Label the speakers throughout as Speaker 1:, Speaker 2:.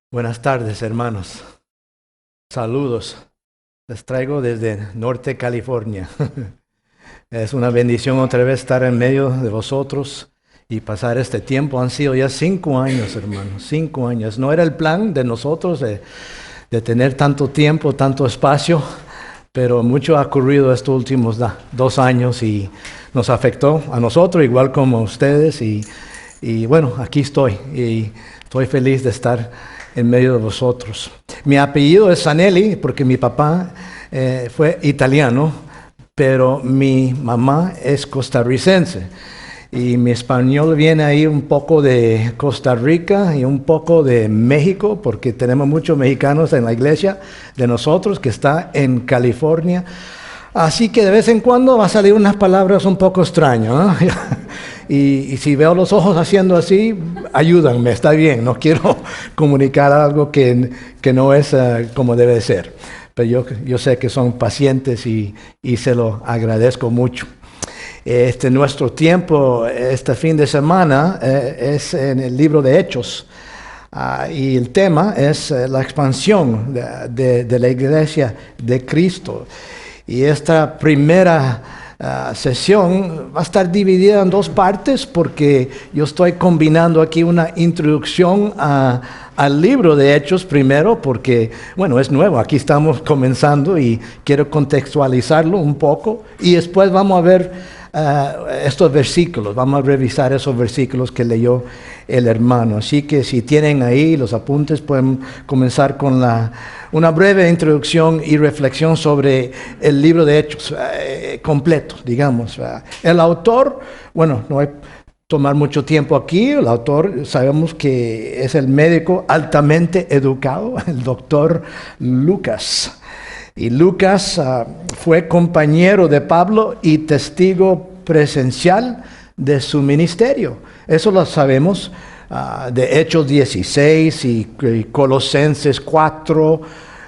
Speaker 1: Buenas tardes, hermanos. Saludos. Les traigo desde Norte California. Es una bendición otra vez estar en medio de vosotros y pasar este tiempo. Han sido ya 5 años, hermanos. 5 años. No era el plan de nosotros de tener tanto tiempo, tanto espacio, pero mucho ha ocurrido estos últimos 2 años y nos afectó a nosotros, igual como a ustedes. Y bueno, aquí estoy y estoy feliz de estar en medio de vosotros. Mi apellido es Zanelli porque mi papá fue italiano, pero mi mamá es costarricense. Y mi español viene ahí un poco de Costa Rica y un poco de México, porque tenemos muchos mexicanos en la iglesia de nosotros que está en California. Así que de vez en cuando va a salir unas palabras un poco extrañas, ¿no? Y si veo los ojos haciendo así, ayúdanme, está bien. No quiero comunicar algo que no es como debe ser. Pero yo sé que son pacientes y se lo agradezco mucho. Nuestro tiempo, este fin de semana, es en el libro de Hechos. Y el tema es la expansión de la iglesia de Cristo. Y esta primera sesión va a estar dividida en 2 partes porque yo estoy combinando aquí una introducción al libro de Hechos primero porque, bueno, es nuevo, aquí estamos comenzando y quiero contextualizarlo un poco y después vamos a ver estos versículos, vamos a revisar esos versículos que leyó el hermano. Así que si tienen ahí los apuntes, pueden comenzar con una breve introducción y reflexión sobre el libro de Hechos completo, digamos. El autor, bueno, no hay tomar mucho tiempo aquí. El autor sabemos que es el médico altamente educado, el doctor Lucas. Y Lucas fue compañero de Pablo y testigo presencial de su ministerio. Eso lo sabemos de Hechos 16 y Colosenses 4.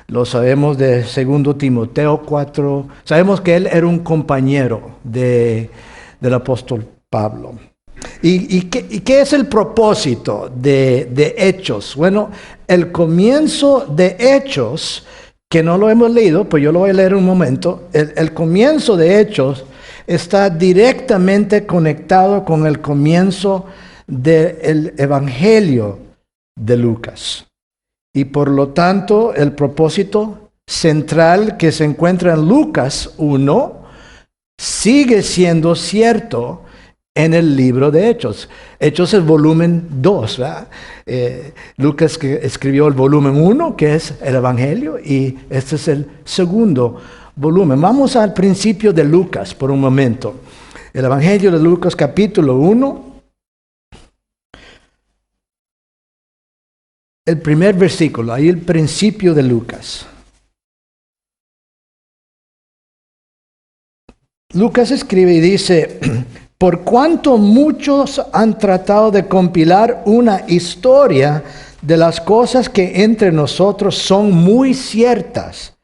Speaker 1: Lo sabemos de 2 Timoteo 4. Sabemos que él era un compañero del apóstol Pablo. ¿Y qué es el propósito de Hechos? Bueno, el comienzo de Hechos, que no lo hemos leído, pues yo lo voy a leer un momento. El comienzo de Hechos está directamente conectado con el comienzo del Evangelio de Lucas. Y por lo tanto, el propósito central que se encuentra en Lucas 1 sigue siendo cierto en el libro de Hechos. Hechos es volumen 2, ¿verdad? Lucas que escribió el volumen 1, que es el Evangelio, y este es el segundo volumen. Vamos al principio de Lucas por un momento. El Evangelio de Lucas, capítulo 1. El primer versículo, ahí el principio de Lucas. Lucas escribe y dice: por cuanto muchos han tratado de compilar una historia de las cosas que entre nosotros son muy ciertas,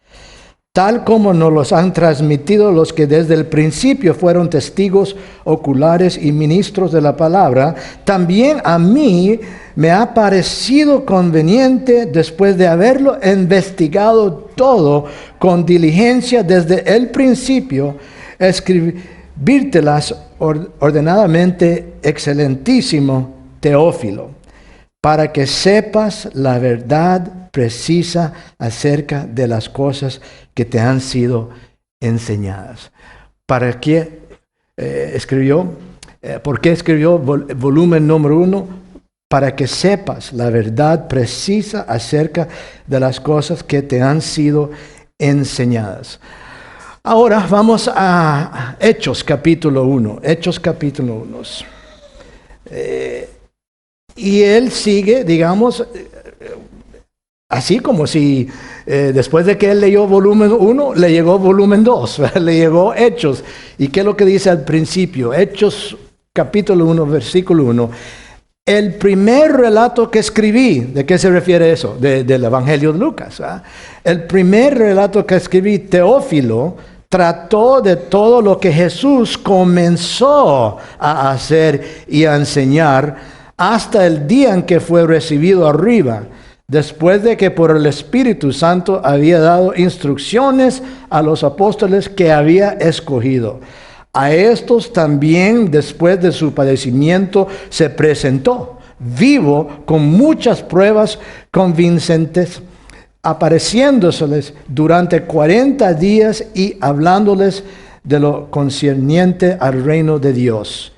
Speaker 1: tal como nos los han transmitido los que desde el principio fueron testigos oculares y ministros de la palabra, también a mí me ha parecido conveniente, después de haberlo investigado todo con diligencia desde el principio, escribírtelas ordenadamente, excelentísimo Teófilo, para que sepas la verdad precisa acerca de las cosas que te han sido enseñadas. ¿Para qué escribió? ¿Por qué escribió volumen número 1? Para que sepas la verdad precisa acerca de las cosas que te han sido enseñadas. Ahora vamos a Hechos capítulo 1. Hechos capítulo 1. Y él sigue, digamos, así como si después de que él leyó volumen 1, le llegó volumen 2, le llegó Hechos. ¿Y qué es lo que dice al principio? Hechos capítulo 1, versículo 1. El primer relato que escribí, ¿de qué se refiere eso? Del Evangelio de Lucas. El primer relato que escribí, Teófilo, trató de todo lo que Jesús comenzó a hacer y a enseñar hasta el día en que fue recibido arriba, después de que por el Espíritu Santo había dado instrucciones a los apóstoles que había escogido. A estos también, después de su padecimiento, se presentó vivo con muchas pruebas convincentes, apareciéndoseles durante 40 días y hablándoles de lo concerniente al reino de Dios.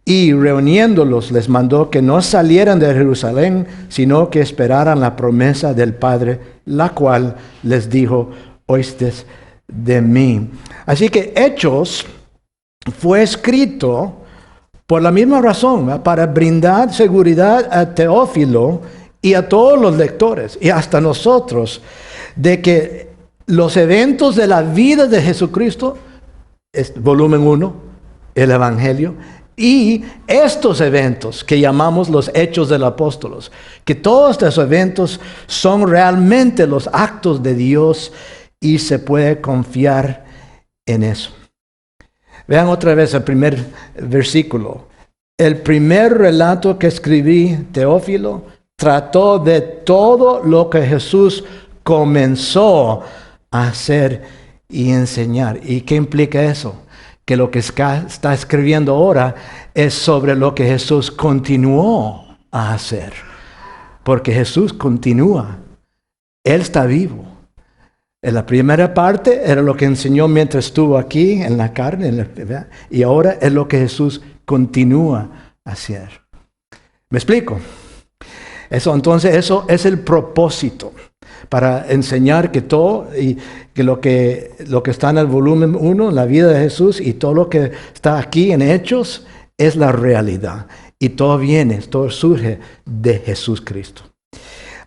Speaker 1: Y reuniéndolos les mandó que no salieran de Jerusalén, sino que esperaran la promesa del Padre, la cual les dijo: oísteis de mí. Así que Hechos fue escrito por la misma razón, ¿verdad? Para brindar seguridad a Teófilo y a todos los lectores, y hasta nosotros, de que los eventos de la vida de Jesucristo, volumen 1, el Evangelio, y estos eventos que llamamos los Hechos de los Apóstoles, que todos estos eventos son realmente los actos de Dios y se puede confiar en eso. Vean otra vez el primer versículo. El primer relato que escribí, Teófilo, trató de todo lo que Jesús comenzó a hacer y enseñar. ¿Y qué implica eso? Que lo que está escribiendo ahora es sobre lo que Jesús continuó a hacer. Porque Jesús continúa. Él está vivo. En la primera parte era lo que enseñó mientras estuvo aquí en la carne, y ahora es lo que Jesús continúa a hacer. ¿Me explico? Entonces eso es el propósito, para enseñar que todo y que lo que está en el volumen 1, la vida de Jesús, y todo lo que está aquí en Hechos es la realidad. Y todo surge de Jesús Cristo.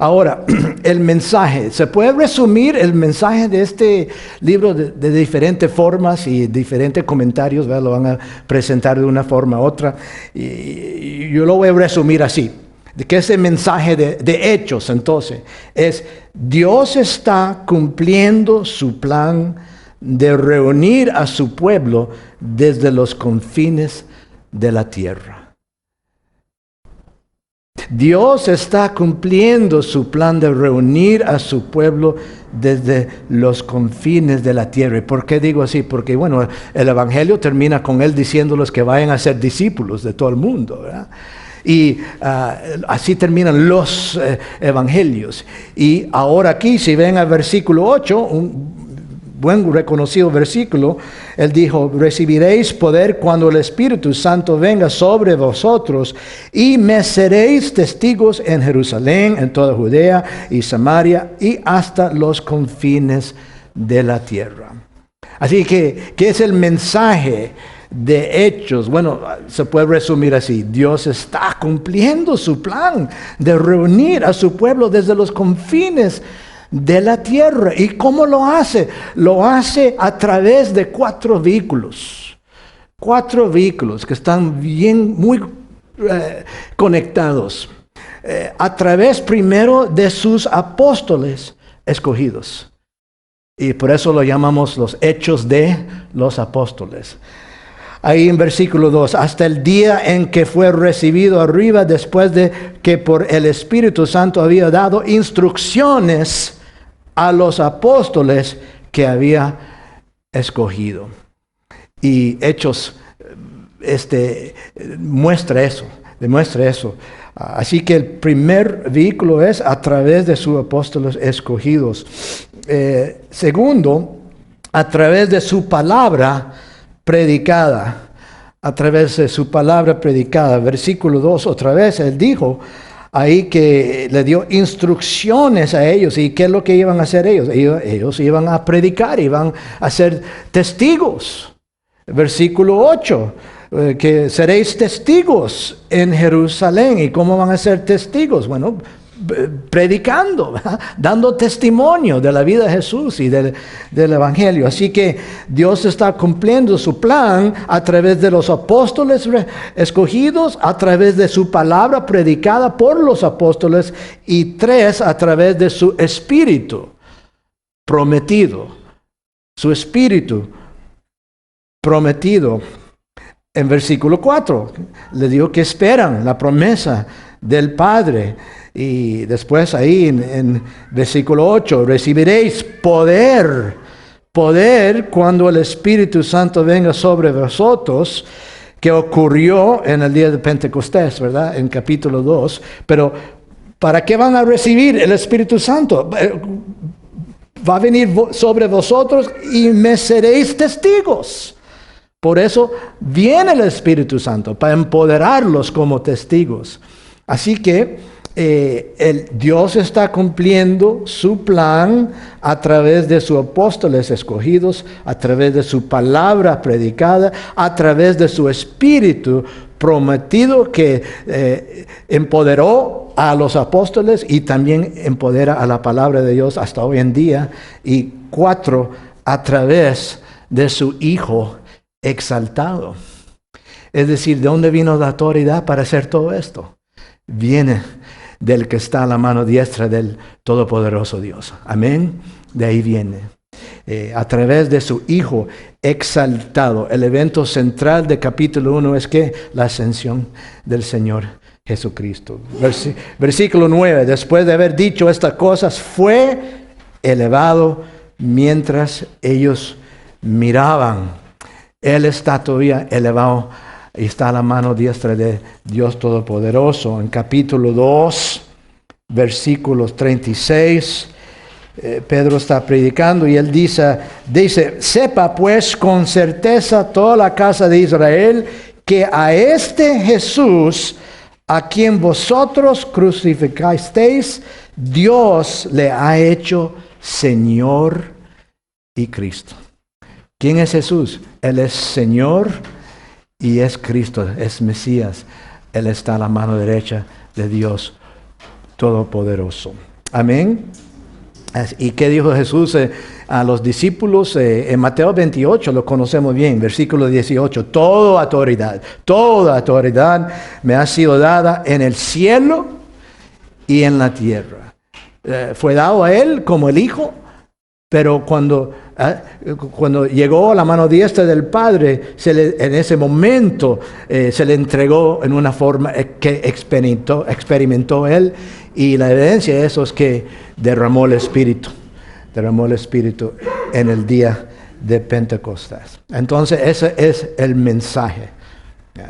Speaker 1: Ahora, el mensaje. Se puede resumir el mensaje de este libro de diferentes formas y diferentes comentarios, ¿verdad? Lo van a presentar de una forma u otra. Y yo lo voy a resumir así. De que ese mensaje de Hechos, entonces, es: Dios está cumpliendo su plan de reunir a su pueblo desde los confines de la tierra. Dios está cumpliendo su plan de reunir a su pueblo desde los confines de la tierra. ¿Y por qué digo así? Porque, bueno, el Evangelio termina con Él diciéndoles que vayan a ser discípulos de todo el mundo, ¿verdad? Y así terminan los evangelios. Y ahora aquí, si ven al versículo 8, un buen reconocido versículo, Él dijo: recibiréis poder cuando el Espíritu Santo venga sobre vosotros, y me seréis testigos en Jerusalén, en toda Judea y Samaria, y hasta los confines de la tierra. Así que, ¿qué es el mensaje de Hechos? Bueno, se puede resumir así: Dios está cumpliendo su plan de reunir a su pueblo desde los confines de la tierra. ¿Y cómo lo hace? Lo hace a través de 4 vehículos. 4 vehículos que están muy conectados. A través primero de sus apóstoles escogidos. Y por eso lo llamamos los Hechos de los Apóstoles. Ahí en versículo 2, hasta el día en que fue recibido arriba, después de que por el Espíritu Santo había dado instrucciones a los apóstoles que había escogido. Y Hechos demuestra eso. Así que el primer vehículo es a través de sus apóstoles escogidos. Segundo, a través de su palabra predicada. A través de su palabra predicada. Versículo 2, otra vez, Él dijo ahí que le dio instrucciones a ellos. ¿Y qué es lo que iban a hacer ellos? Ellos iban a predicar, iban a ser testigos. Versículo 8, que seréis testigos en Jerusalén. ¿Y cómo van a ser testigos? Bueno, predicando, ¿verdad? Dando testimonio de la vida de Jesús y del Evangelio. Así que Dios está cumpliendo su plan a través de los apóstoles escogidos, a través de su palabra predicada por los apóstoles, y 3, a través de su Espíritu prometido. Su Espíritu prometido. En versículo 4 le digo que esperan la promesa del Padre. Y después ahí en versículo 8, recibiréis poder cuando el Espíritu Santo venga sobre vosotros, que ocurrió en el día de Pentecostés, ¿verdad? En capítulo 2. Pero, ¿para qué van a recibir el Espíritu Santo? Va a venir sobre vosotros y me seréis testigos. Por eso viene el Espíritu Santo, para empoderarlos como testigos. Así que Dios está cumpliendo su plan a través de sus apóstoles escogidos, a través de su palabra predicada, a través de su Espíritu prometido que empoderó a los apóstoles y también empodera a la palabra de Dios hasta hoy en día. Y 4, a través de su Hijo exaltado. Es decir, ¿de dónde vino la autoridad para hacer todo esto? Viene del que está a la mano diestra del Todopoderoso Dios. Amén. De ahí viene. A través de su Hijo exaltado. El evento central de capítulo 1 es que la ascensión del Señor Jesucristo. Versículo 9. Después de haber dicho estas cosas, fue elevado mientras ellos miraban. Él está todavía elevado y está a la mano diestra de Dios Todopoderoso. En capítulo 2, versículos 36, Pedro está predicando y él dice, sepa pues con certeza toda la casa de Israel que a este Jesús, a quien vosotros crucificasteis, Dios le ha hecho Señor y Cristo. ¿Quién es Jesús? Él es Señor y es Cristo, es Mesías. Él está a la mano derecha de Dios Todopoderoso. Amén. ¿Y qué dijo Jesús a los discípulos? En Mateo 28 lo conocemos bien, versículo 18. Toda autoridad me ha sido dada en el cielo y en la tierra. Fue dado a él como el Hijo, pero cuando llegó a la mano diestra del Padre, en ese momento se le entregó en una forma que experimentó él, y la evidencia de eso es que derramó el Espíritu en el día de Pentecostés. Entonces ese es el mensaje.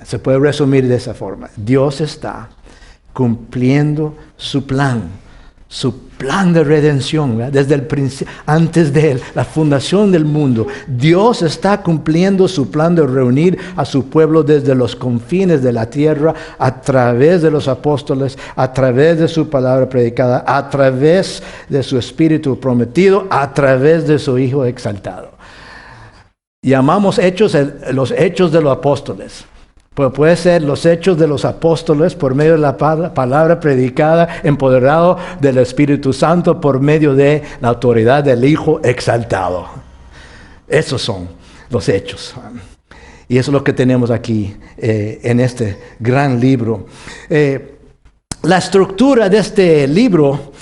Speaker 1: Se puede resumir de esa forma. Dios está cumpliendo su plan de redención, ¿verdad? Desde el principio, antes de la fundación del mundo. Dios está cumpliendo su plan de reunir a su pueblo desde los confines de la tierra, a través de los apóstoles, a través de su palabra predicada, a través de su Espíritu prometido, a través de su Hijo exaltado. Llamamos los hechos de los apóstoles. Pues puede ser los hechos de los apóstoles por medio de la palabra predicada, empoderado del Espíritu Santo por medio de la autoridad del Hijo exaltado. Esos son los hechos. Y eso es lo que tenemos aquí en este gran libro. La estructura de este libro,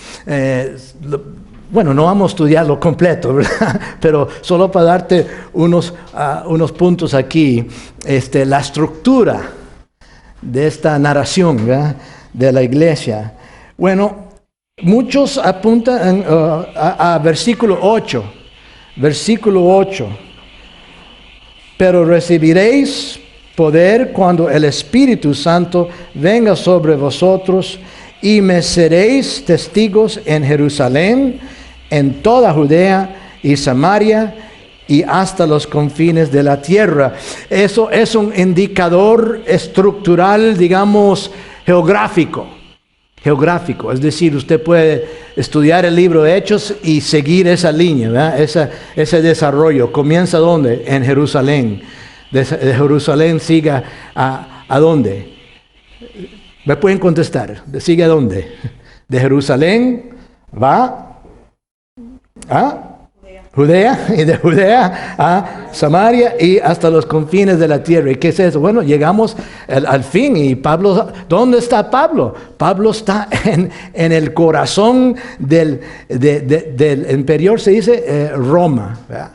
Speaker 1: bueno, no vamos a estudiarlo completo, ¿verdad? Pero solo para darte unos puntos aquí, la estructura de esta narración, ¿verdad?, de la iglesia. Bueno, muchos apuntan a versículo 8. Versículo 8. Pero recibiréis poder cuando el Espíritu Santo venga sobre vosotros, y me seréis testigos en Jerusalén, en toda Judea y Samaria y hasta los confines de la tierra. Eso es un indicador estructural, digamos, geográfico. Es decir, usted puede estudiar el libro de Hechos y seguir esa línea, ¿verdad? Ese desarrollo. ¿Comienza dónde? En Jerusalén. De Jerusalén siga ¿a dónde? Me pueden contestar. ¿Sigue a dónde? De Jerusalén va a Judea, y de Judea a Samaria y hasta los confines de la tierra. ¿Y qué es eso? Bueno, llegamos al fin. Y Pablo, ¿dónde está Pablo? Pablo está en el corazón del imperio, se dice Roma, ¿verdad?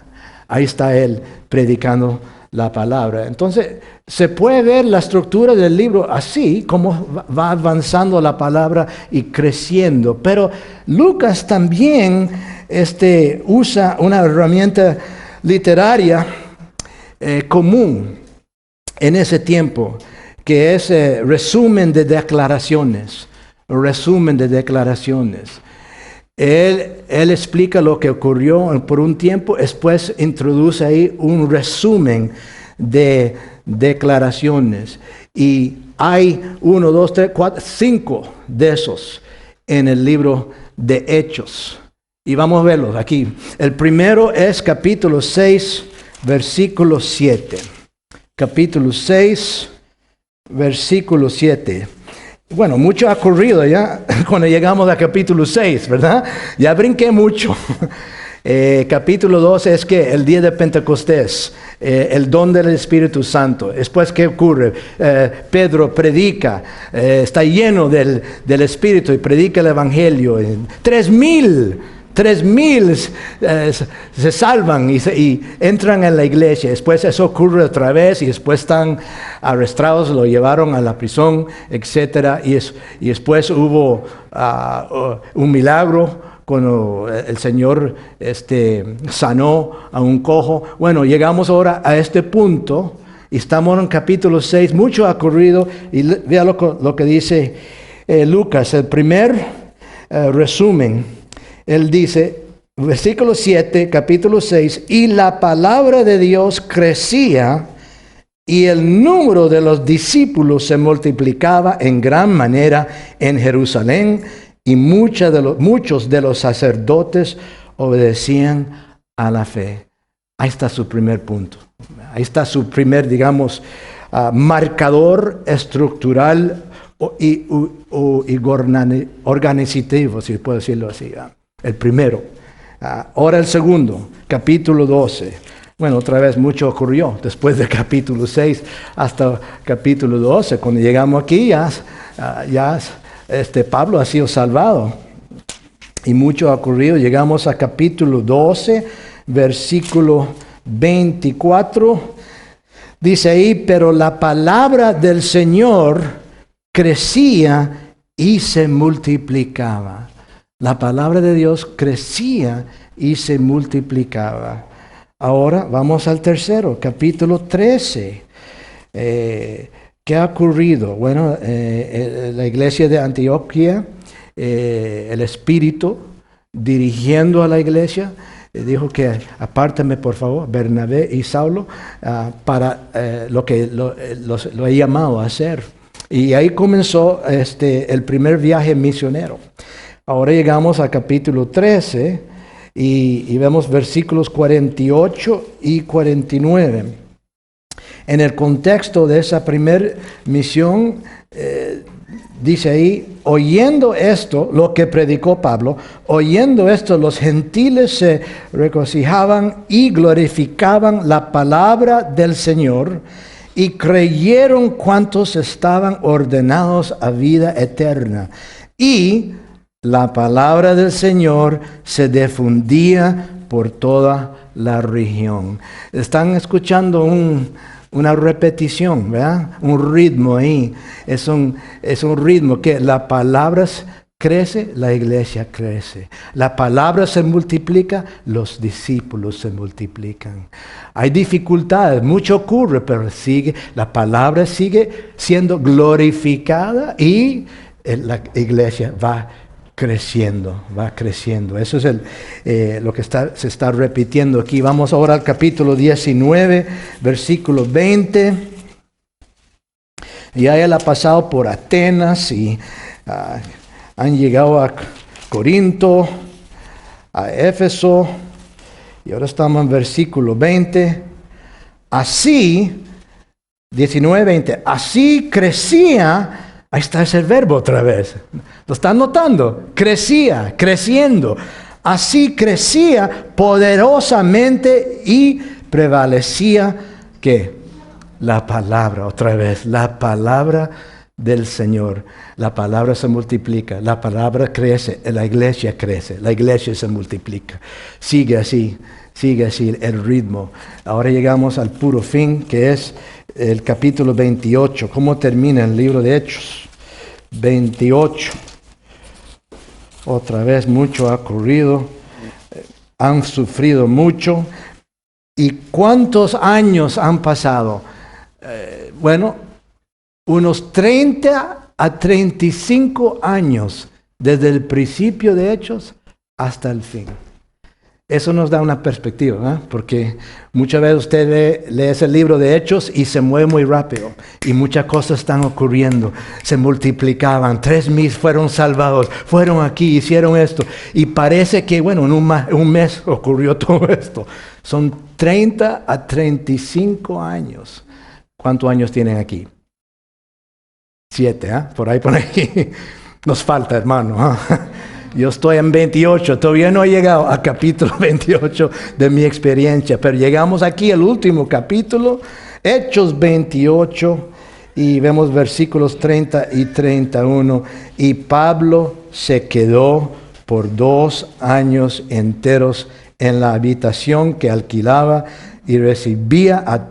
Speaker 1: Ahí está él predicando la palabra. Entonces, se puede ver la estructura del libro así, como va avanzando la palabra y creciendo. Pero Lucas también usa una herramienta literaria común en ese tiempo, que es resumen de declaraciones. Resumen de declaraciones. Él explica lo que ocurrió por un tiempo, después introduce ahí un resumen de declaraciones. Y hay 1, 2, 3, 4, 5 de esos en el libro de Hechos. Y vamos a verlos aquí. El primero es capítulo 6, versículo 7. Capítulo 6, versículo 7. Bueno, mucho ha ocurrido ya cuando llegamos a capítulo 6, ¿verdad? Ya brinqué mucho. Capítulo 12 es que el día de Pentecostés, el don del Espíritu Santo. Después, ¿qué ocurre? Pedro predica, está lleno del Espíritu y predica el Evangelio. 3,000 se salvan y entran en la iglesia. Después eso ocurre otra vez y después están arrestados, lo llevaron a la prisión, etc. Y después hubo un milagro cuando el Señor sanó a un cojo. Bueno, llegamos ahora a este punto y estamos en capítulo 6. Mucho ha ocurrido y vea lo que dice Lucas, el primer resumen. Él dice, versículo 7, capítulo 6, y la palabra de Dios crecía y el número de los discípulos se multiplicaba en gran manera en Jerusalén y muchos de los sacerdotes obedecían a la fe. Ahí está su primer punto. Ahí está su primer, digamos, marcador estructural y organizativo, si puedo decirlo así. El primero. Ahora el segundo, capítulo 12. Bueno, otra vez mucho ocurrió después del capítulo 6 hasta capítulo 12. Cuando llegamos aquí ya Pablo ha sido salvado. Y mucho ha ocurrido. Llegamos a capítulo 12, versículo 24. Dice ahí, pero la palabra del Señor crecía y se multiplicaba. La palabra de Dios crecía y se multiplicaba. Ahora vamos al tercero, capítulo 13. ¿Qué ha ocurrido? Bueno, la iglesia de Antioquía, el Espíritu dirigiendo a la iglesia, dijo que apártame por favor, Bernabé y Saulo, para lo que lo he llamado a hacer. Y ahí comenzó el primer viaje misionero. Ahora llegamos a capítulo 13 y vemos versículos 48 y 49. En el contexto de esa primera misión, dice ahí, oyendo esto, lo que predicó Pablo, oyendo esto, los gentiles se regocijaban y glorificaban la palabra del Señor y creyeron cuantos estaban ordenados a vida eterna. Y la palabra del Señor se difundía por toda la región. Están escuchando una repetición, ¿verdad? Un ritmo ahí. Es un ritmo que la palabra crece, la iglesia crece. La palabra se multiplica, los discípulos se multiplican. Hay dificultades, mucho ocurre, pero la palabra sigue siendo glorificada y la iglesia va creciendo. Eso es lo que se está repitiendo aquí. Vamos ahora al capítulo 19, versículo 20. Ya él ha pasado por Atenas y han llegado a Corinto, a Éfeso, y ahora estamos en versículo 20. Así, 19, 20, así crecía. Ahí está ese verbo otra vez. ¿Lo están notando? Crecía, creciendo. Así crecía poderosamente y prevalecía, ¿qué? La palabra, otra vez, la palabra del Señor. La palabra se multiplica, la palabra crece, la iglesia se multiplica. Sigue así sigue así el ritmo. Ahora llegamos al puro fin, que es el capítulo 28. ¿Cómo termina el libro de Hechos? 28. Otra vez mucho ha ocurrido. Han sufrido mucho. ¿Y cuántos años han pasado? Bueno, unos 30 a 35 años desde el principio de Hechos hasta el fin. Eso nos da una perspectiva, ¿eh? Porque muchas veces usted lee ese libro de Hechos y se mueve muy rápido y muchas cosas están ocurriendo, se multiplicaban, 3,000 fueron salvados, fueron aquí, hicieron esto y parece que, bueno, en un mes ocurrió todo esto. Son 30 a 35 años. ¿Cuántos años tienen aquí? 7, ¿eh? Por ahí. Nos falta, hermano, ¿eh? Yo estoy en 28, todavía no he llegado al capítulo 28 de mi experiencia, pero llegamos aquí al último capítulo, Hechos 28, y vemos versículos 30 y 31. Y Pablo se quedó por 2 años enteros en la habitación que alquilaba y recibía a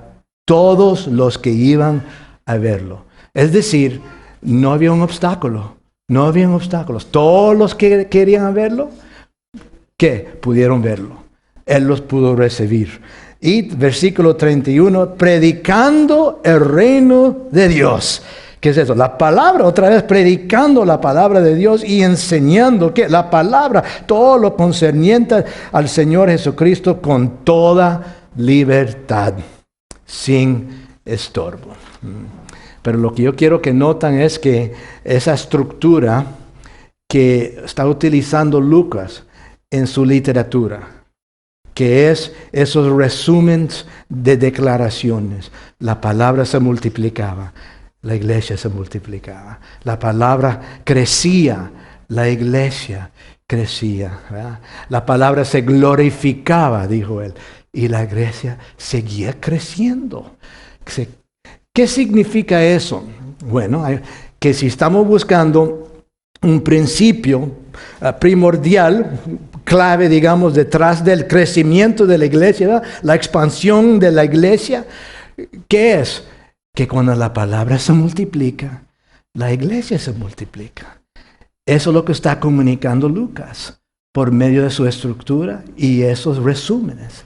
Speaker 1: todos los que iban a verlo. Es decir, no había un obstáculo. No habían obstáculos. Todos los que querían verlo, ¿qué? Pudieron verlo. Él los pudo recibir. Y versículo 31, predicando el reino de Dios. ¿Qué es eso? La palabra, otra vez predicando la palabra de Dios y enseñando que la palabra, todo lo concerniente al Señor Jesucristo con toda libertad, sin estorbo. Pero lo que yo quiero que noten es que esa estructura que está utilizando Lucas en su literatura, que es esos resúmenes de declaraciones, la palabra se multiplicaba, la iglesia se multiplicaba, la palabra crecía, la iglesia crecía, ¿verdad? La palabra se glorificaba, dijo él, y la iglesia seguía creciendo. ¿Qué significa eso? Bueno, que si estamos buscando un principio primordial, clave, digamos, detrás del crecimiento de la iglesia, ¿verdad? La expansión de la iglesia, ¿qué es? Que cuando la palabra se multiplica, la iglesia se multiplica. Eso es lo que está comunicando Lucas por medio de su estructura y esos resúmenes.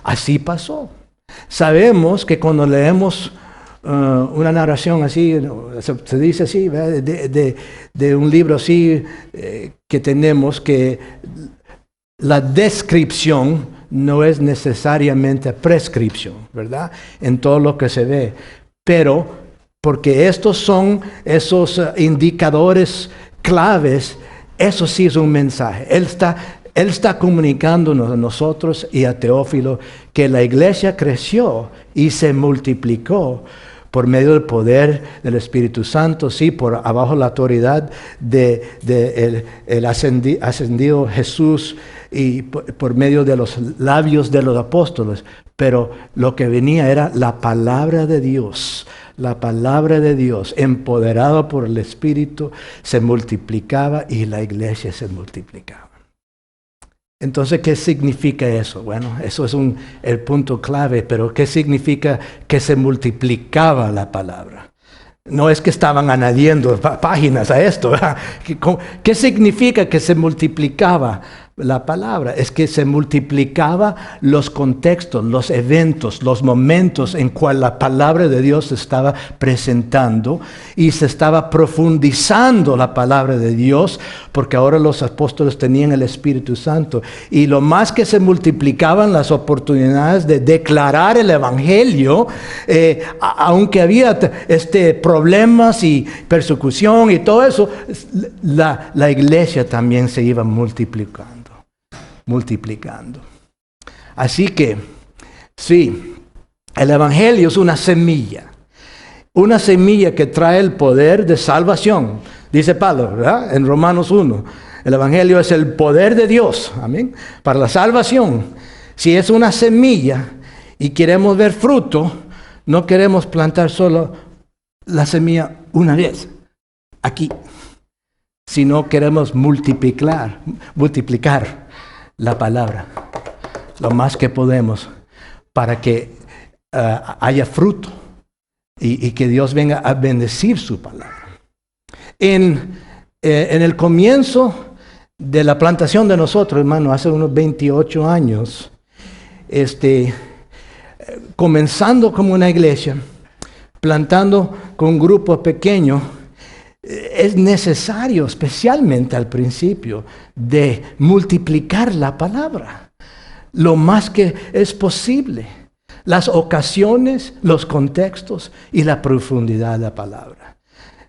Speaker 1: Así pasó. Sabemos que cuando leemos una narración así, se dice así, de un libro así que tenemos, que la descripción no es necesariamente prescripción, ¿verdad? En todo lo que se ve. Pero porque estos son esos indicadores claves, eso sí es un mensaje. Él está comunicándonos a nosotros y a Teófilo que la iglesia creció y se multiplicó por medio del poder del Espíritu Santo, sí, por abajo la autoridad de el ascendido Jesús y por medio de los labios de los apóstoles. Pero lo que venía era la palabra de Dios. La palabra de Dios, empoderada por el Espíritu, se multiplicaba y la iglesia se multiplicaba. Entonces, ¿qué significa eso? Bueno, eso es el punto clave, pero ¿qué significa que se multiplicaba la palabra? No es que estaban añadiendo páginas a esto, ¿verdad? ¿Qué significa que se multiplicaba la palabra? Es que se multiplicaba los contextos, los eventos, los momentos en cual la palabra de Dios se estaba presentando y se estaba profundizando la palabra de Dios, porque ahora los apóstoles tenían el Espíritu Santo. Y lo más que se multiplicaban las oportunidades de declarar el Evangelio, aunque había problemas y persecución y todo eso, la iglesia también se iba multiplicando. Así que, sí, el Evangelio es una semilla que trae el poder de salvación, dice Pablo, ¿verdad? En Romanos 1. El Evangelio es el poder de Dios, amén, para la salvación. Si es una semilla y queremos ver fruto, no queremos plantar solo la semilla una vez, aquí, sino queremos multiplicar la palabra. lo más que podemos para que haya fruto y que Dios venga a bendecir su palabra. En el comienzo de la plantación de nosotros, hermano, hace unos 28 años, comenzando como una iglesia, plantando con un grupo pequeño, es necesario, especialmente al principio, de multiplicar la palabra lo más que es posible. Las ocasiones, los contextos y la profundidad de la palabra.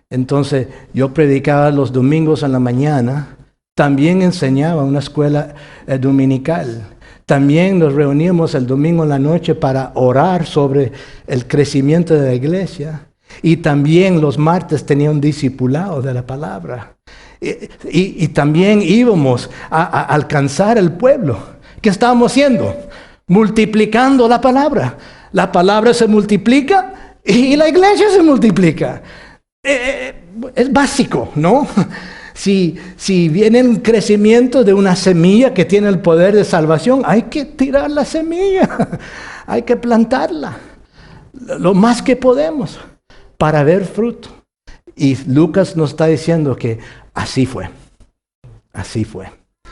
Speaker 1: Entonces, yo predicaba los domingos en la mañana, también enseñaba en una escuela dominical. También nos reuníamos el domingo en la noche para orar sobre el crecimiento de la iglesia. Y también los martes tenía un discipulado de la palabra. Y también íbamos a alcanzar el pueblo. ¿Qué estábamos haciendo? Multiplicando la palabra. La palabra se multiplica y la iglesia se multiplica. Es básico, ¿no? Si viene el crecimiento de una semilla que tiene el poder de salvación, hay que tirar la semilla, hay que plantarla lo más que podemos para ver fruto. Y Lucas nos está diciendo que así fue.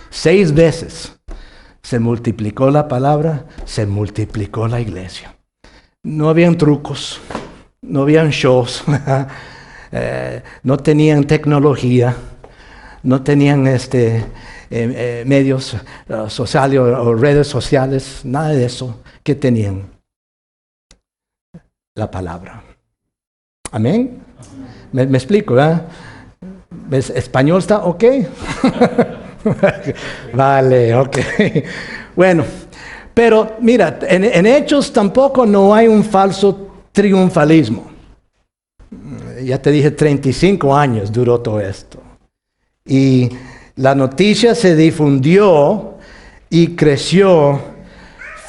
Speaker 1: 6 veces se multiplicó la palabra, se multiplicó la iglesia. No habían trucos, no habían shows, no tenían tecnología, no tenían medios sociales o redes sociales, nada de eso. ¿Qué tenían? La palabra. Amén. ¿Me explico, verdad? ¿Ves? ¿Español está ok? Vale, ok. Bueno, pero mira, en Hechos tampoco no hay un falso triunfalismo. Ya te dije, 35 años duró todo esto. Y la noticia se difundió y creció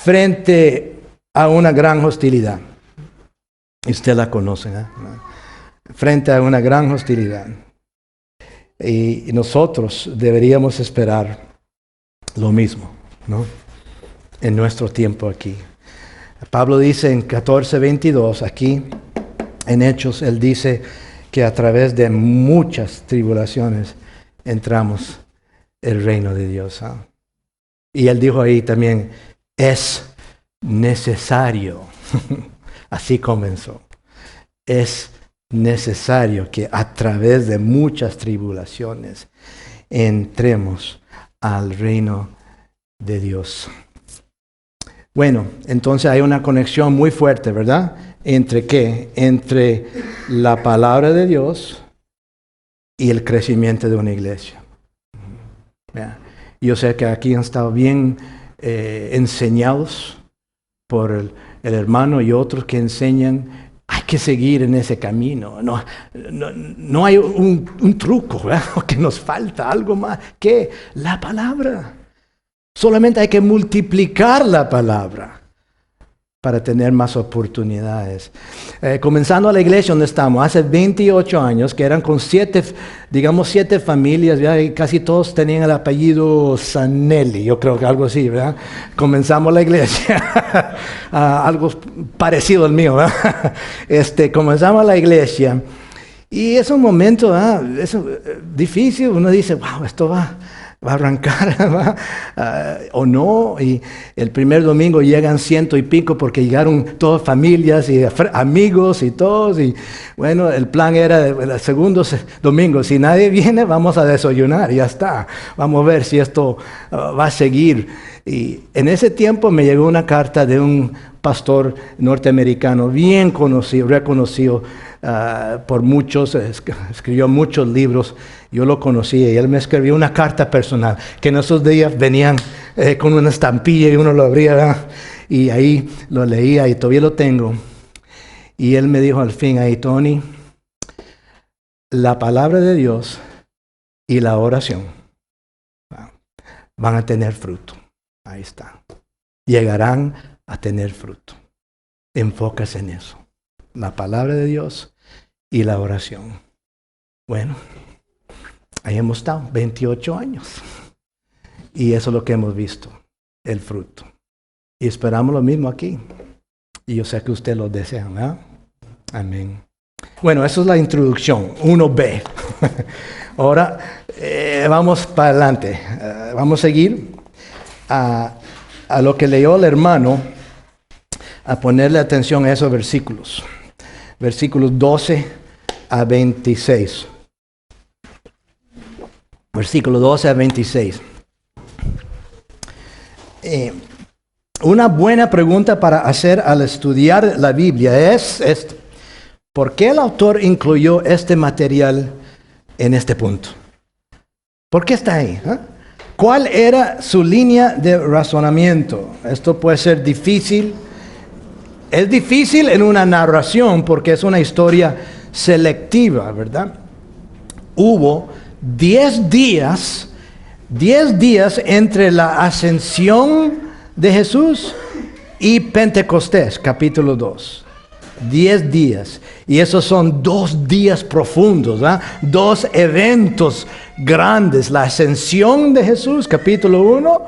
Speaker 1: frente a una gran hostilidad. Usted la conoce, ¿eh? Frente a una gran hostilidad. Y nosotros deberíamos esperar lo mismo, ¿no? En nuestro tiempo aquí. Pablo dice en 14:22, aquí en Hechos, él dice que a través de muchas tribulaciones entramos el reino de Dios. ¿Eh? Y él dijo ahí también, es necesario. Así comenzó. Es necesario que a través de muchas tribulaciones entremos al reino de Dios. Bueno, entonces hay una conexión muy fuerte, ¿verdad? ¿Entre qué? Entre la palabra de Dios y el crecimiento de una iglesia. Yo sé que aquí han estado bien enseñados por el hermano y otros que enseñan. Hay que seguir en ese camino. No hay un truco, ¿verdad? Que nos falta algo más que la palabra. Solamente hay que multiplicar la palabra para tener más oportunidades. Comenzando a la iglesia donde estamos, hace 28 años, que eran con 7 familias, ¿verdad? Y casi todos tenían el apellido Sanelli, yo creo que algo así, ¿verdad? Comenzamos la iglesia, algo parecido al mío, ¿verdad? Comenzamos la iglesia, y es un momento, es difícil, uno dice, wow, esto va a arrancar, o no, y el primer domingo llegan 100 y pico porque llegaron todas familias y amigos y todos, y bueno, el plan era el segundo domingo, si nadie viene vamos a desayunar, ya está, vamos a ver si esto va a seguir. Y en ese tiempo me llegó una carta de un pastor norteamericano bien conocido, reconocido por muchos, escribió muchos libros. Yo lo conocía y él me escribió una carta personal que en esos días venían con una estampilla y uno lo abría, ¿verdad? Y ahí lo leía y todavía lo tengo. Y él me dijo al fin ahí, Tony, la palabra de Dios y la oración van a tener fruto. Ahí está. Llegarán a tener fruto. Enfócase en eso. La palabra de Dios y la oración. Bueno, ahí hemos estado, 28 años. Y eso es lo que hemos visto, el fruto. Y esperamos lo mismo aquí. Y yo sé que usted lo desea, ¿verdad? Amén. Bueno, eso es la introducción, 1B. Ahora vamos para adelante. Vamos a seguir a lo que leyó el hermano, a ponerle atención a esos versículos. Versículos 12 a 26. Versículo 12 a 26. Una buena pregunta para hacer al estudiar la Biblia es esta: ¿por qué el autor incluyó este material en este punto? ¿Por qué está ahí? ¿Cuál era su línea de razonamiento? Esto puede ser difícil. Es difícil en una narración porque es una historia selectiva, ¿verdad? Hubo 10 días entre la ascensión de Jesús y Pentecostés, capítulo 2. 10 días. Y esos son 2 días profundos, ¿verdad? 2 eventos grandes. La ascensión de Jesús, capítulo 1,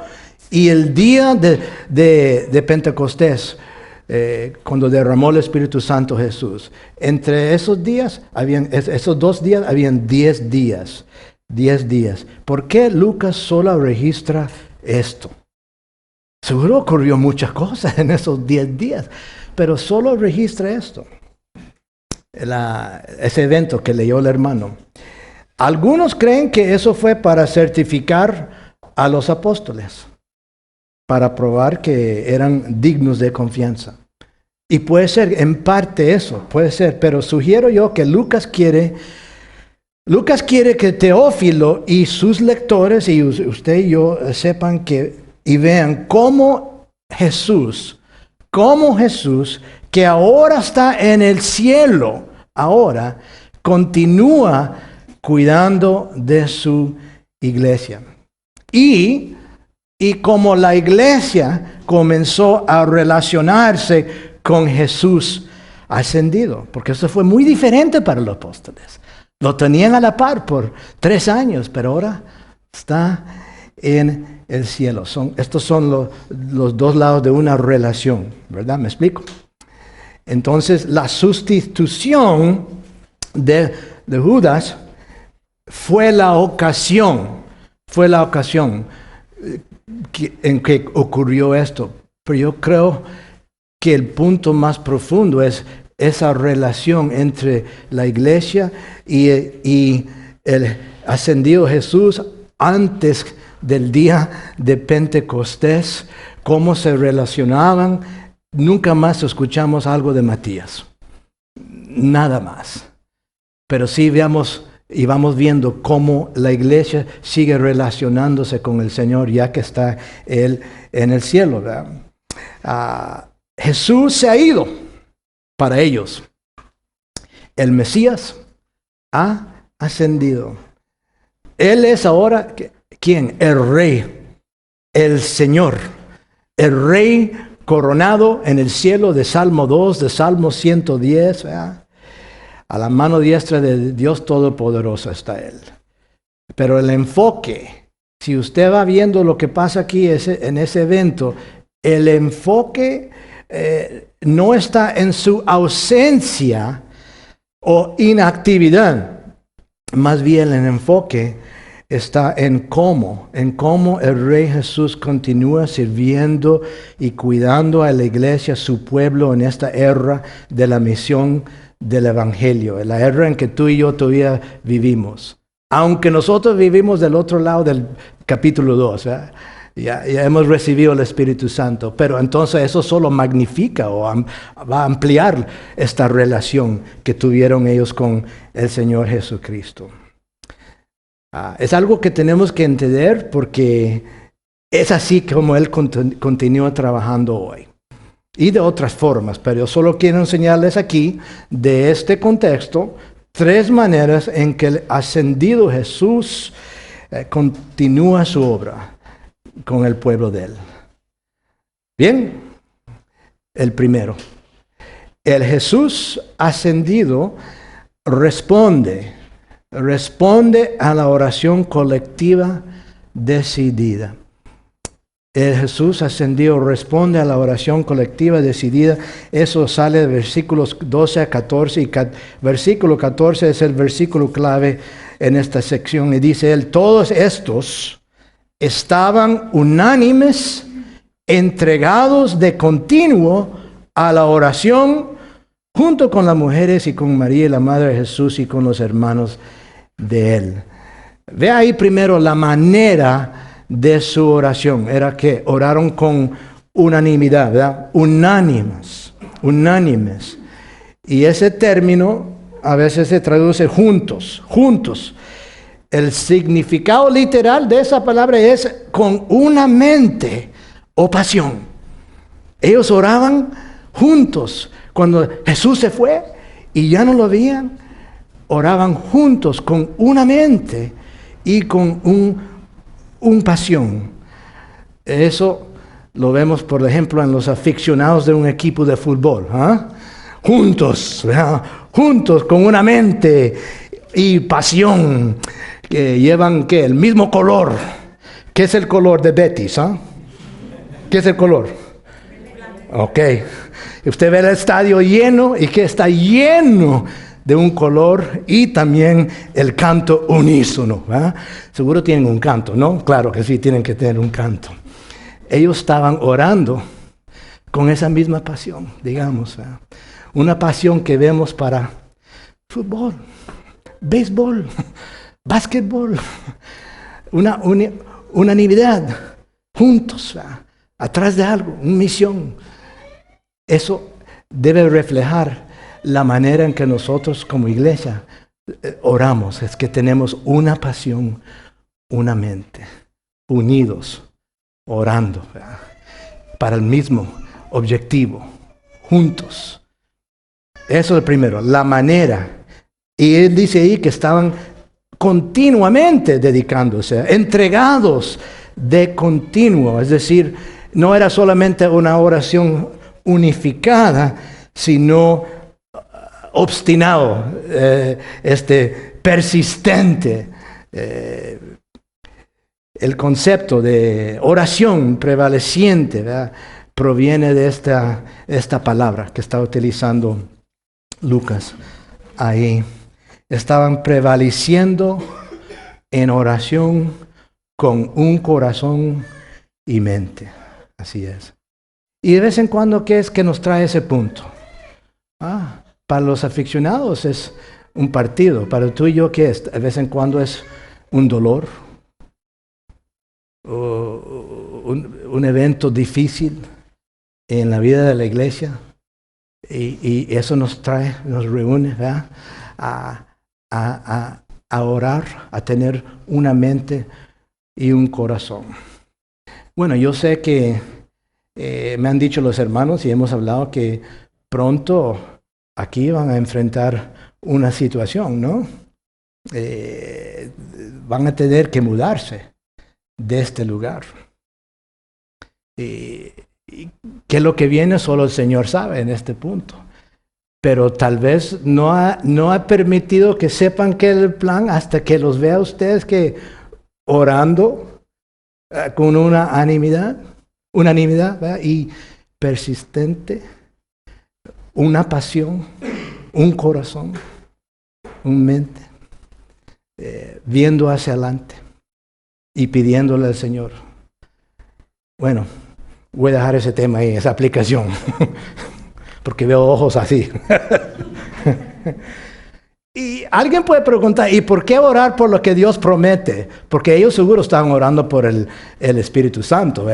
Speaker 1: y el día de Pentecostés, cuando derramó el Espíritu Santo Jesús. Entre esos días, esos 2 días, habían 10 días. 10 días. ¿Por qué Lucas solo registra esto? Seguro ocurrió muchas cosas en esos 10 días, pero solo registra esto. Ese evento que leyó el hermano. Algunos creen que eso fue para certificar a los apóstoles, para probar que eran dignos de confianza. Y puede ser en parte eso, puede ser, pero sugiero yo que Lucas quiere que Teófilo y sus lectores y usted y yo sepan y vean cómo Jesús, que ahora está en el cielo, ahora continúa cuidando de su iglesia. Y como la iglesia comenzó a relacionarse con Jesús ascendido, porque eso fue muy diferente para los apóstoles. Lo tenían a la par por 3 años, pero ahora está en el cielo. Estos son los 2 lados de una relación, ¿verdad? ¿Me explico? Entonces, la sustitución de Judas fue la ocasión en que ocurrió esto. Pero yo creo que el punto más profundo es esa relación entre la iglesia y el ascendido Jesús antes del día de Pentecostés, cómo se relacionaban. Nunca más escuchamos algo de Matías, nada más. Pero sí vamos viendo cómo la iglesia sigue relacionándose con el Señor ya que está Él en el cielo, ¿verdad? Jesús se ha ido para ellos. El Mesías ha ascendido. Él es ahora, ¿quién? El Rey, el Señor, el Rey coronado en el cielo de Salmo 2, de Salmo 110, ¿verdad? A la mano diestra de Dios Todopoderoso está Él. Pero el enfoque, si usted va viendo lo que pasa aquí en ese evento, el enfoque no está en su ausencia o inactividad. Más bien el enfoque está en cómo el Rey Jesús continúa sirviendo y cuidando a la iglesia, su pueblo, en esta era de la misión del Evangelio, en la era en que tú y yo todavía vivimos. Aunque nosotros vivimos del otro lado del capítulo 2, ya hemos recibido el Espíritu Santo, pero entonces eso solo magnifica o va a ampliar esta relación que tuvieron ellos con el Señor Jesucristo. Es algo que tenemos que entender porque es así como Él continúa trabajando hoy. Y de otras formas, pero yo solo quiero enseñarles aquí, de este contexto, 3 maneras en que el ascendido Jesús continúa su obra con el pueblo de Él. Bien, el primero. El Jesús ascendido responde a la oración colectiva decidida. Jesús ascendió responde a la oración colectiva decidida. Eso sale de versículos 12 a 14. Y versículo 14 es el versículo clave en esta sección. Y dice él, todos estos estaban unánimes, entregados de continuo a la oración, junto con las mujeres y con María, la madre de Jesús, y con los hermanos de él. Ve ahí primero la manera de su oración. Era que oraron con unanimidad, ¿verdad? Unánimes. Y ese término a veces se traduce juntos. El significado literal de esa palabra es con una mente o pasión. Ellos oraban juntos. Cuando Jesús se fue y ya no lo veían, oraban juntos con una mente y con un pasión. Eso lo vemos, por ejemplo, en los aficionados de un equipo de fútbol. Juntos, ¿verdad? Juntos con una mente y pasión, que llevan ¿qué? El mismo color. ¿Qué es el color de Betis? ¿Qué es el color? Ok. Usted ve el estadio lleno y que está lleno de un color, y también el canto unísono. Seguro tienen un canto, ¿no? Claro que sí, tienen que tener un canto. Ellos estaban orando con esa misma pasión, digamos. Una pasión que vemos para fútbol, béisbol, básquetbol. Una unanimidad, juntos, atrás de algo, una misión. Eso debe reflejar la manera en que nosotros como iglesia oramos. Es que tenemos una pasión, una mente, unidos, orando, ¿verdad? Para el mismo objetivo, juntos. Eso es lo primero, la manera. Y él dice ahí que estaban continuamente dedicándose, entregados de continuo. Es decir, no era solamente una oración unificada, sino obstinado, persistente. El concepto de oración prevaleciente, ¿verdad?, proviene de esta palabra que está utilizando Lucas ahí. Estaban prevaleciendo en oración con un corazón y mente. Así es. Y de vez en cuando, ¿qué es que nos trae ese punto? Para los aficionados es un partido. Para tú y yo, ¿qué es? De vez en cuando es un dolor, o un evento difícil en la vida de la iglesia. Y eso nos reúne, ¿verdad?, a orar, a tener una mente y un corazón. Bueno, yo sé que me han dicho los hermanos y hemos hablado que pronto aquí van a enfrentar una situación, ¿no? Van a tener que mudarse de este lugar. Y qué es lo que viene, solo el Señor sabe en este punto. Pero tal vez no ha permitido que sepan que el plan hasta que los vea ustedes que orando con una unanimidad, ¿verdad?, y persistente, una pasión, un corazón, una mente, viendo hacia adelante y pidiéndole al Señor. Bueno, voy a dejar ese tema ahí, esa aplicación, porque veo ojos así. Y alguien puede preguntar, ¿y por qué orar por lo que Dios promete? Porque ellos seguro estaban orando por el Espíritu Santo.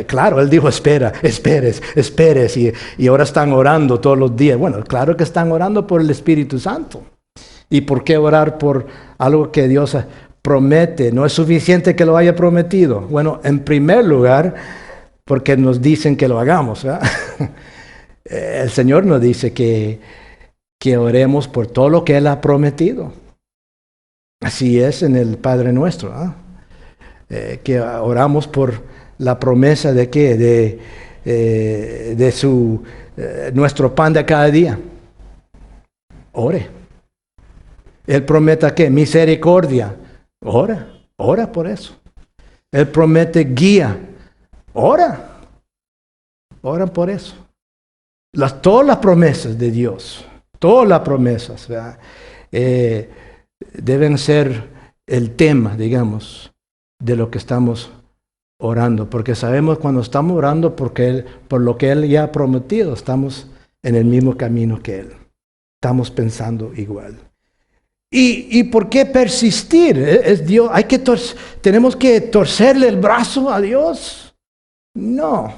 Speaker 1: Claro, Él dijo, esperes, y ahora están orando todos los días. Bueno, claro que están orando por el Espíritu Santo. ¿Y por qué orar por algo que Dios promete? No es suficiente que lo haya prometido. Bueno, en primer lugar, porque nos dicen que lo hagamos, ¿verdad? El Señor nos dice que oremos por todo lo que Él ha prometido. Así es en el Padre Nuestro, que oramos por la promesa de ¿qué? De su nuestro pan de cada día. Ore. Él promete ¿qué? Misericordia. Ora por eso. Él promete guía Ora por eso. Todas las promesas de Dios, todas las promesas, deben ser el tema, digamos, de lo que estamos orando, porque sabemos cuando estamos orando por lo que Él ya ha prometido, estamos en el mismo camino que Él. Estamos pensando igual. ¿Y por qué persistir? ¿Es Dios? ¿Tenemos que torcerle el brazo a Dios? No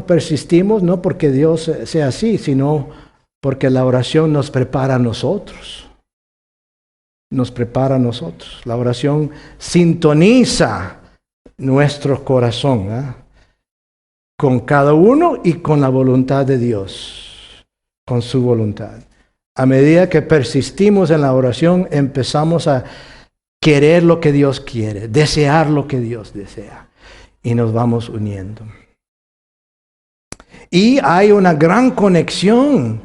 Speaker 1: persistimos, no porque Dios sea así, sino porque la oración nos prepara a nosotros. Nos prepara a nosotros. La oración sintoniza nuestro corazón con cada uno y con la voluntad de Dios, con su voluntad. A medida que persistimos en la oración, empezamos a querer lo que Dios quiere, desear lo que Dios desea, y nos vamos uniendo. Y hay una gran conexión,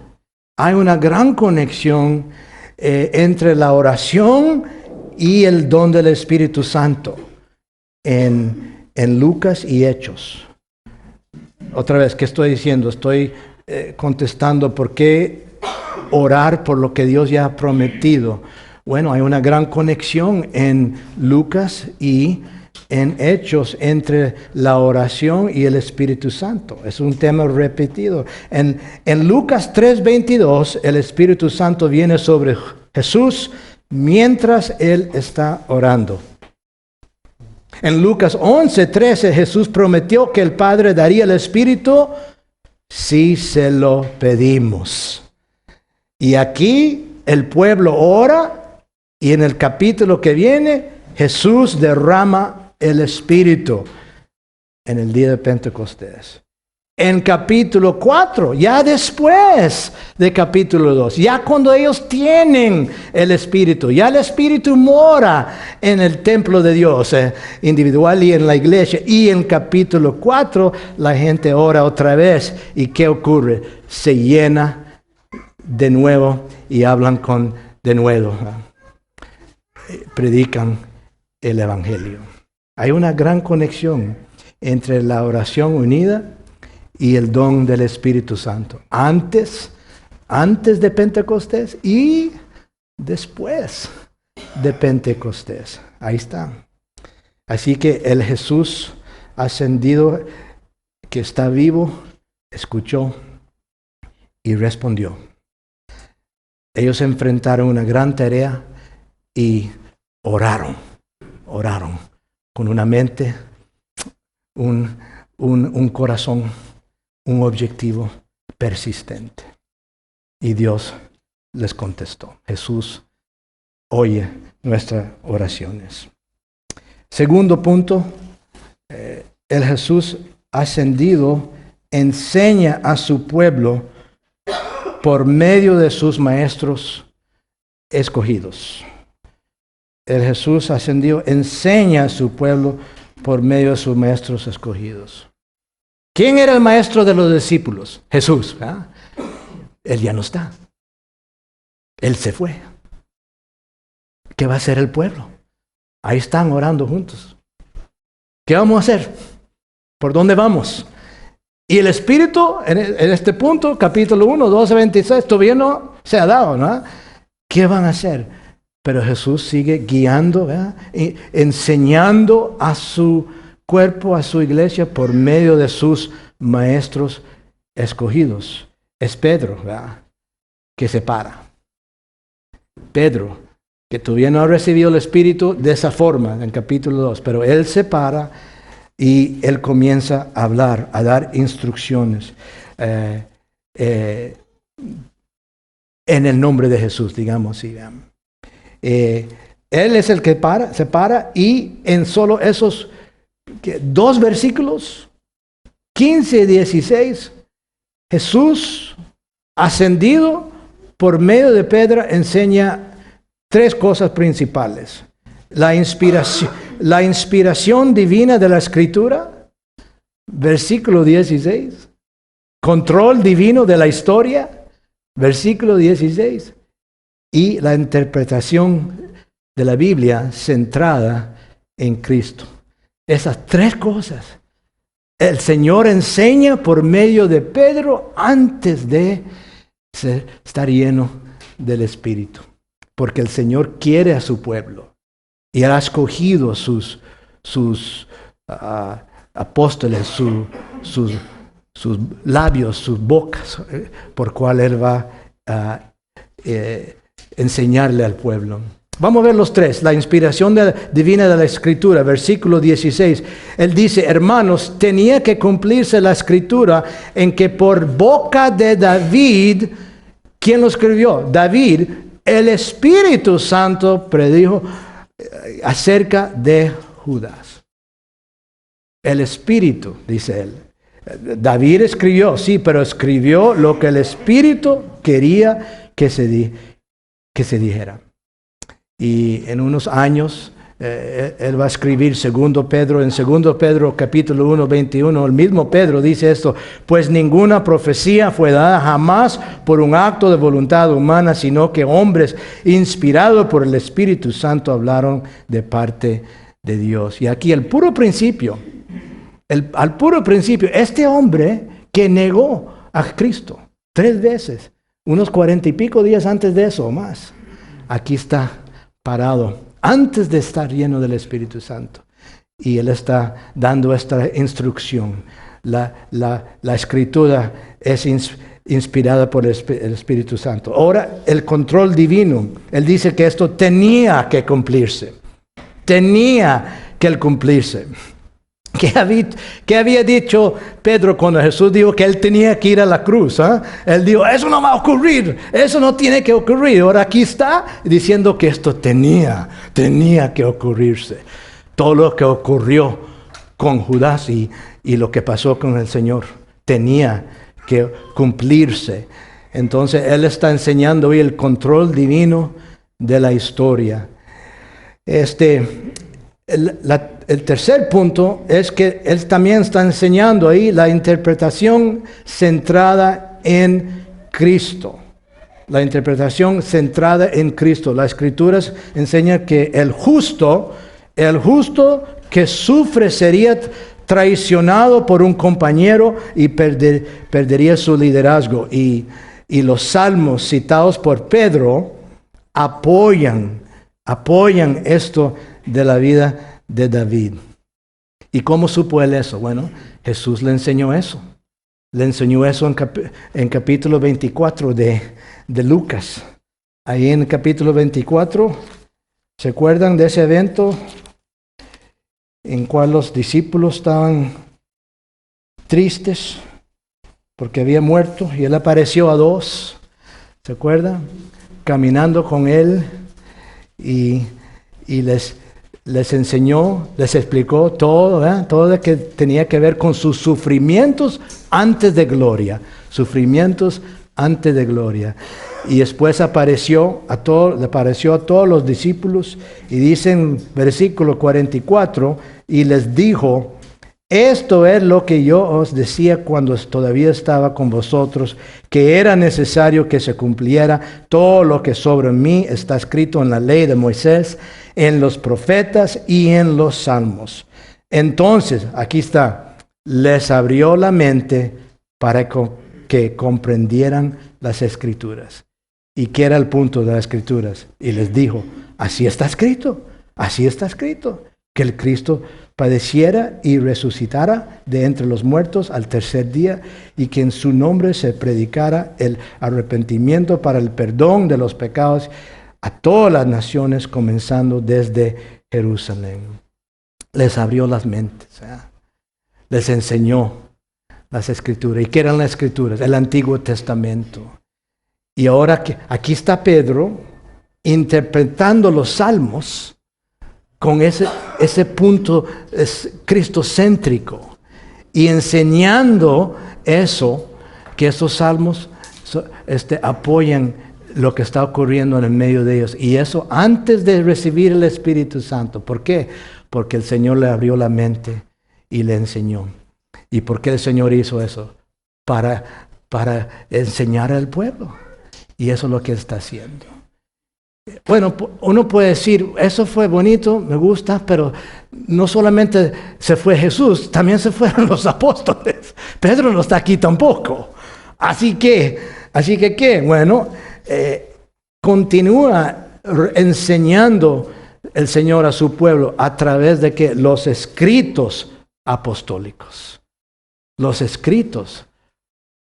Speaker 1: entre la oración y el don del Espíritu Santo en Lucas y Hechos. Otra vez, ¿qué estoy diciendo? Estoy contestando por qué orar por lo que Dios ya ha prometido. Bueno, hay una gran conexión en Lucas y en Hechos entre la oración y el Espíritu Santo. Es un tema repetido. En Lucas 3:22, el Espíritu Santo viene sobre Jesús mientras Él está orando. En Lucas 11:13, Jesús prometió que el Padre daría el Espíritu si se lo pedimos. Y aquí el pueblo ora, y en el capítulo que viene, Jesús derrama el Espíritu en el día de Pentecostés. En capítulo 4, ya después de capítulo 2, ya cuando ellos tienen el Espíritu, ya el Espíritu mora en el templo de Dios, individual y en la iglesia. Y en capítulo 4, la gente ora otra vez. ¿Y qué ocurre? Se llena de nuevo y hablan de nuevo. Predican el Evangelio. Hay una gran conexión entre la oración unida y el don del Espíritu Santo. Antes de Pentecostés y después de Pentecostés. Ahí está. Así que el Jesús ascendido, que está vivo, escuchó y respondió. Ellos enfrentaron una gran tarea y oraron con una mente, un corazón, un objetivo persistente. Y Dios les contestó. Jesús oye nuestras oraciones. Segundo punto, el Jesús ascendido enseña a su pueblo por medio de sus maestros escogidos. El Jesús ascendido enseña a su pueblo por medio de sus maestros escogidos. ¿Quién era el maestro de los discípulos? Jesús. Él ya no está. Él se fue. ¿Qué va a hacer el pueblo? Ahí están orando juntos. ¿Qué vamos a hacer? ¿Por dónde vamos? Y el Espíritu, en este punto, capítulo 1, 12, 26, todavía no se ha dado, ¿no? ¿Qué van a hacer? Pero Jesús sigue guiando, y enseñando a su cuerpo, a su iglesia, por medio de sus maestros escogidos. Es Pedro, que se para. Pedro, que todavía no ha recibido el Espíritu de esa forma, en capítulo 2, pero él se para y él comienza a hablar, a dar instrucciones en el nombre de Jesús, digamos así. Él es el que se para y en solo esos 2 versículos, 15 y 16, Jesús ascendido por medio de Pedro enseña 3 cosas principales. La inspiración divina de la Escritura, versículo 16. Control divino de la historia, versículo 16. Y la interpretación de la Biblia centrada en Cristo. Esas 3 cosas El Señor enseña por medio de Pedro antes de estar lleno del Espíritu. Porque el Señor quiere a su pueblo y ha escogido sus apóstoles, sus labios, sus bocas, por cual Él va a enseñarle al pueblo. Vamos a ver los tres. La inspiración divina de la Escritura, versículo 16. Él dice, hermanos, tenía que cumplirse la Escritura en que por boca de David, ¿quién lo escribió? David, el Espíritu Santo predijo acerca de Judas. El Espíritu, dice él. David escribió, sí, pero escribió lo que el Espíritu quería que se dijera. Y en unos años, él va a escribir segundo Pedro, en segundo Pedro capítulo 1, 21, el mismo Pedro dice esto, pues ninguna profecía fue dada jamás por un acto de voluntad humana, sino que hombres inspirados por el Espíritu Santo hablaron de parte de Dios. Y aquí al puro principio, este hombre que negó a Cristo 3 veces, unos 40 y pico días antes de eso o más, aquí está parado antes de estar lleno del Espíritu Santo. Y Él está dando esta instrucción. La Escritura es inspirada por el Espíritu Santo. Ahora, el control divino. Él dice que esto tenía que cumplirse. Tenía que cumplirse. ¿Qué había dicho Pedro cuando Jesús dijo que él tenía que ir a la cruz? Él dijo, eso no va a ocurrir, eso no tiene que ocurrir. Ahora aquí está diciendo que esto tenía que ocurrirse. Todo lo que ocurrió con Judas y lo que pasó con el Señor tenía que cumplirse. Entonces Él está enseñando hoy el control divino de la historia. El tercer punto es que Él también está enseñando ahí la interpretación centrada en Cristo. La interpretación centrada en Cristo. Las Escrituras enseñan que el justo que sufre sería traicionado por un compañero y perdería su liderazgo. Y los salmos citados por Pedro apoyan esto de la vida de David. ¿Y cómo supo él eso? Bueno, Jesús le enseñó eso. Le enseñó eso en capítulo 24 de Lucas. Ahí en el capítulo 24, ¿se acuerdan de ese evento en cual los discípulos estaban tristes porque había muerto y Él apareció a 2? ¿Se acuerdan? Caminando con Él y les enseñó, les explicó todo, todo lo que tenía que ver con sus sufrimientos antes de gloria. Sufrimientos antes de gloria. Y después apareció a todos los discípulos y dice en versículo 44, y les dijo, esto es lo que yo os decía cuando todavía estaba con vosotros, que era necesario que se cumpliera todo lo que sobre mí está escrito en la ley de Moisés, en los profetas y en los salmos. Entonces, aquí está, les abrió la mente para que comprendieran las Escrituras. ¿Y qué era el punto de las Escrituras? Y les dijo, así está escrito, que el Cristo padeciera y resucitara de entre los muertos al tercer día, y que en su nombre se predicara el arrepentimiento para el perdón de los pecados a todas las naciones, comenzando desde Jerusalén. Les abrió las mentes, les enseñó las Escrituras. ¿Y qué eran las Escrituras? El Antiguo Testamento. Y ahora aquí está Pedro interpretando los salmos con ese punto cristocéntrico y enseñando eso, que estos salmos apoyan lo que está ocurriendo en el medio de ellos. Y eso antes de recibir el Espíritu Santo. ¿Por qué? Porque el Señor le abrió la mente y le enseñó. ¿Y por qué el Señor hizo eso? Para enseñar al pueblo. Y eso es lo que Él está haciendo. Bueno, uno puede decir, eso fue bonito, me gusta, pero no solamente se fue Jesús, también se fueron los apóstoles. Pedro no está aquí tampoco. Así que ¿qué? Bueno, continúa enseñando el Señor a su pueblo a través de que los escritos apostólicos. Los escritos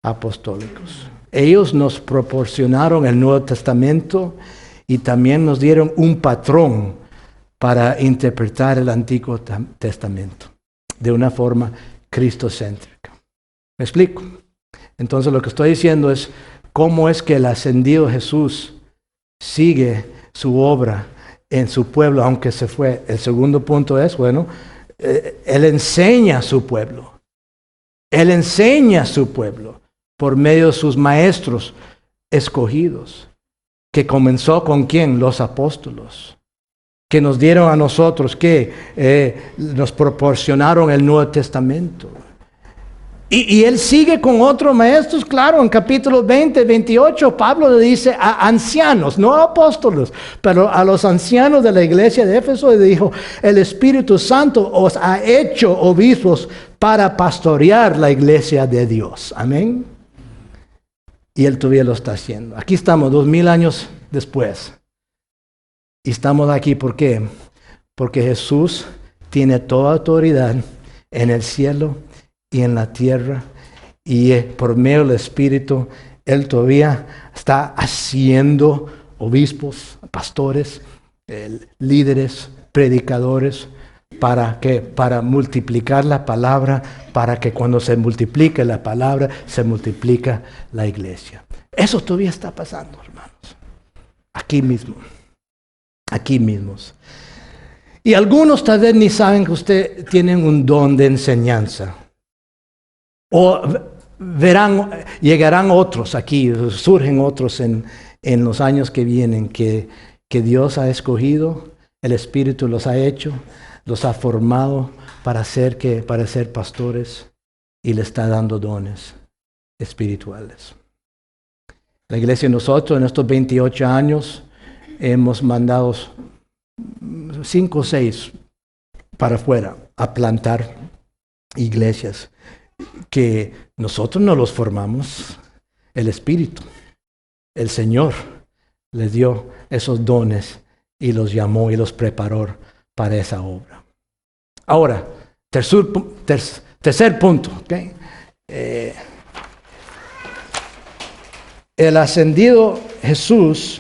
Speaker 1: apostólicos. Ellos nos proporcionaron el Nuevo Testamento y también nos dieron un patrón para interpretar el Antiguo Testamento de una forma cristocéntrica. ¿Me explico? Entonces lo que estoy diciendo es cómo es que el ascendido Jesús sigue su obra en su pueblo, aunque se fue. El segundo punto es, bueno, Él enseña a su pueblo. Él enseña a su pueblo por medio de sus maestros escogidos, que comenzó con ¿quién? Los apóstolos, que nos dieron a nosotros, que nos proporcionaron el Nuevo Testamento. Y él sigue con otros maestros, claro, en capítulo 20, 28, Pablo le dice a ancianos, no a apóstoles, pero a los ancianos de la iglesia de Éfeso, le dijo, el Espíritu Santo os ha hecho obispos para pastorear la iglesia de Dios. Amén. Y él todavía lo está haciendo. Aquí estamos 2000 años después. Y estamos aquí, ¿por qué? Porque Jesús tiene toda autoridad en el cielo y en la tierra, y por medio del Espíritu, Él todavía está haciendo obispos, pastores, líderes, predicadores, ¿para qué? Para multiplicar la palabra, para que cuando se multiplique la palabra, se multiplica la iglesia. Eso todavía está pasando, hermanos. Aquí mismo. Aquí mismos. Y algunos tal vez ni saben que ustedes tienen un don de enseñanza. O llegarán otros aquí, surgen otros en los años que vienen que Dios ha escogido, el Espíritu los ha hecho, los ha formado para ser pastores y le está dando dones espirituales. La iglesia, nosotros en estos 28 años hemos mandado 5 o 6 para afuera a plantar iglesias que nosotros no los formamos, el Espíritu, el Señor les dio esos dones y los llamó y los preparó para esa obra. Ahora, tercer punto, ¿okay? El ascendido Jesús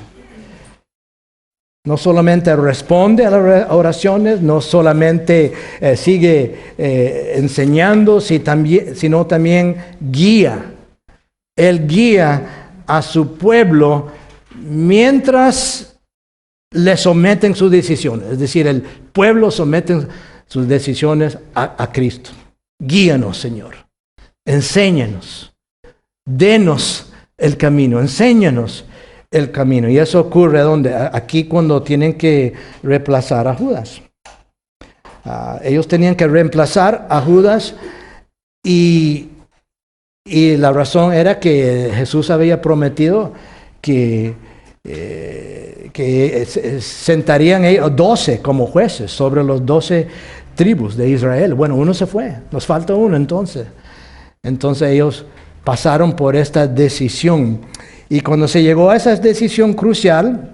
Speaker 1: no solamente responde a las oraciones, no solamente sigue enseñando, sino también guía. Él guía a su pueblo mientras le someten sus decisiones. Es decir, el pueblo somete sus decisiones a Cristo. Guíanos, Señor. Enséñanos. Denos el camino. Enséñanos el camino. Y eso ocurre ¿dónde? Aquí cuando tienen que reemplazar a Judas. Ellos tenían que reemplazar a Judas y la razón era que Jesús había prometido que sentarían ellos 12 como jueces sobre los 12 tribus de Israel. Bueno, uno se fue, nos falta uno entonces. Entonces ellos pasaron por esta decisión. Y cuando se llegó a esa decisión crucial,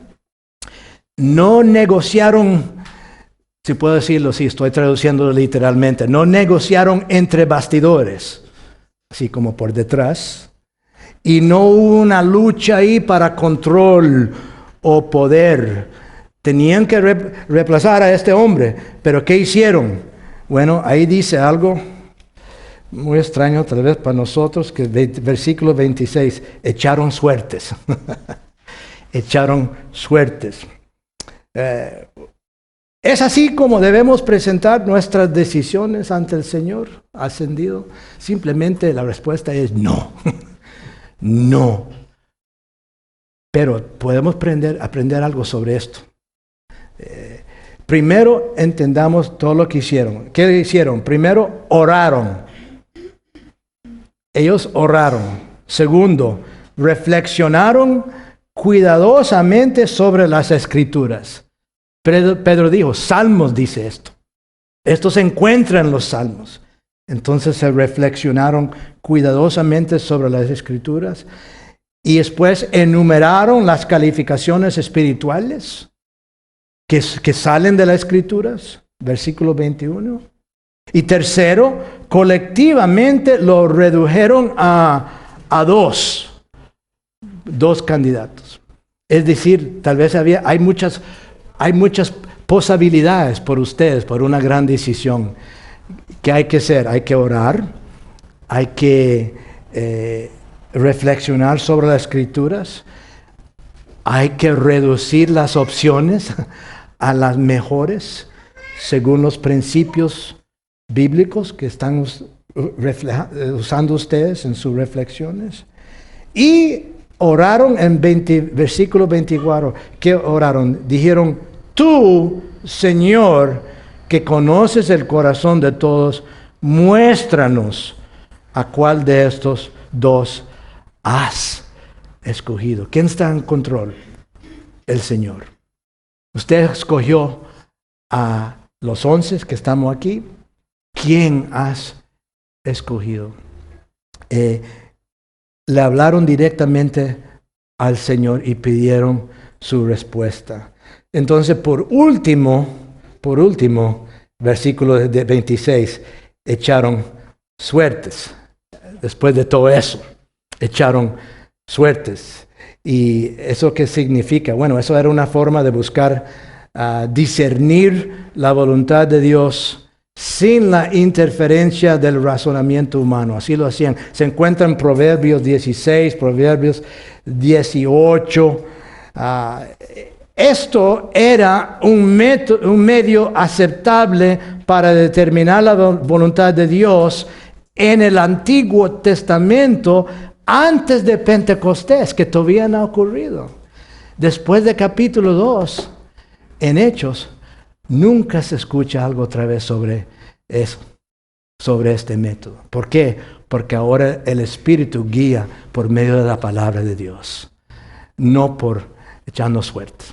Speaker 1: no negociaron, si puedo decirlo así, estoy traduciendo literalmente, no negociaron entre bastidores, así como por detrás, y no hubo una lucha ahí para control o poder. Tenían que reemplazar a este hombre, pero ¿qué hicieron? Bueno, ahí dice algo muy extraño tal vez para nosotros, que versículo 26, echaron suertes. Echaron suertes. ¿Es así como debemos presentar nuestras decisiones ante el Señor ascendido? Simplemente la respuesta es no. No. Pero podemos aprender algo sobre esto. Primero entendamos todo lo que hicieron. ¿Qué hicieron? Primero oraron. Ellos oraron. Segundo, reflexionaron cuidadosamente sobre las Escrituras. Pedro dijo, Salmos dice esto. Esto se encuentra en los Salmos. Entonces se reflexionaron cuidadosamente sobre las Escrituras y después enumeraron las calificaciones espirituales que salen de las Escrituras, versículo 21. Y tercero, colectivamente lo redujeron a dos candidatos. Es decir, tal vez hay muchas posibilidades por ustedes, por una gran decisión. ¿Qué hay que hacer? Hay que orar, hay que reflexionar sobre las Escrituras, hay que reducir las opciones a las mejores según los principios bíblicos que están usando ustedes en sus reflexiones. Y oraron en versículo 24. ¿Qué oraron? Dijeron, tú, Señor, que conoces el corazón de todos, muéstranos a cuál de estos dos has escogido. ¿Quién está en control? El Señor. Usted escogió a los 11 que estamos aquí. ¿Quién has escogido? Le hablaron directamente al Señor y pidieron su respuesta. Entonces, por último, versículo 26, echaron suertes. Después de todo eso, echaron suertes. ¿Y eso qué significa? Bueno, eso era una forma de buscar discernir la voluntad de Dios sin la interferencia del razonamiento humano. Así lo hacían. Se encuentra en Proverbios 16, Proverbios 18. Esto era un medio aceptable para determinar la voluntad de Dios en el Antiguo Testamento antes de Pentecostés, que todavía no ha ocurrido. Después de capítulo 2, en Hechos, nunca se escucha algo otra vez sobre eso, sobre este método. ¿Por qué? Porque ahora el Espíritu guía por medio de la palabra de Dios, no por echando suerte,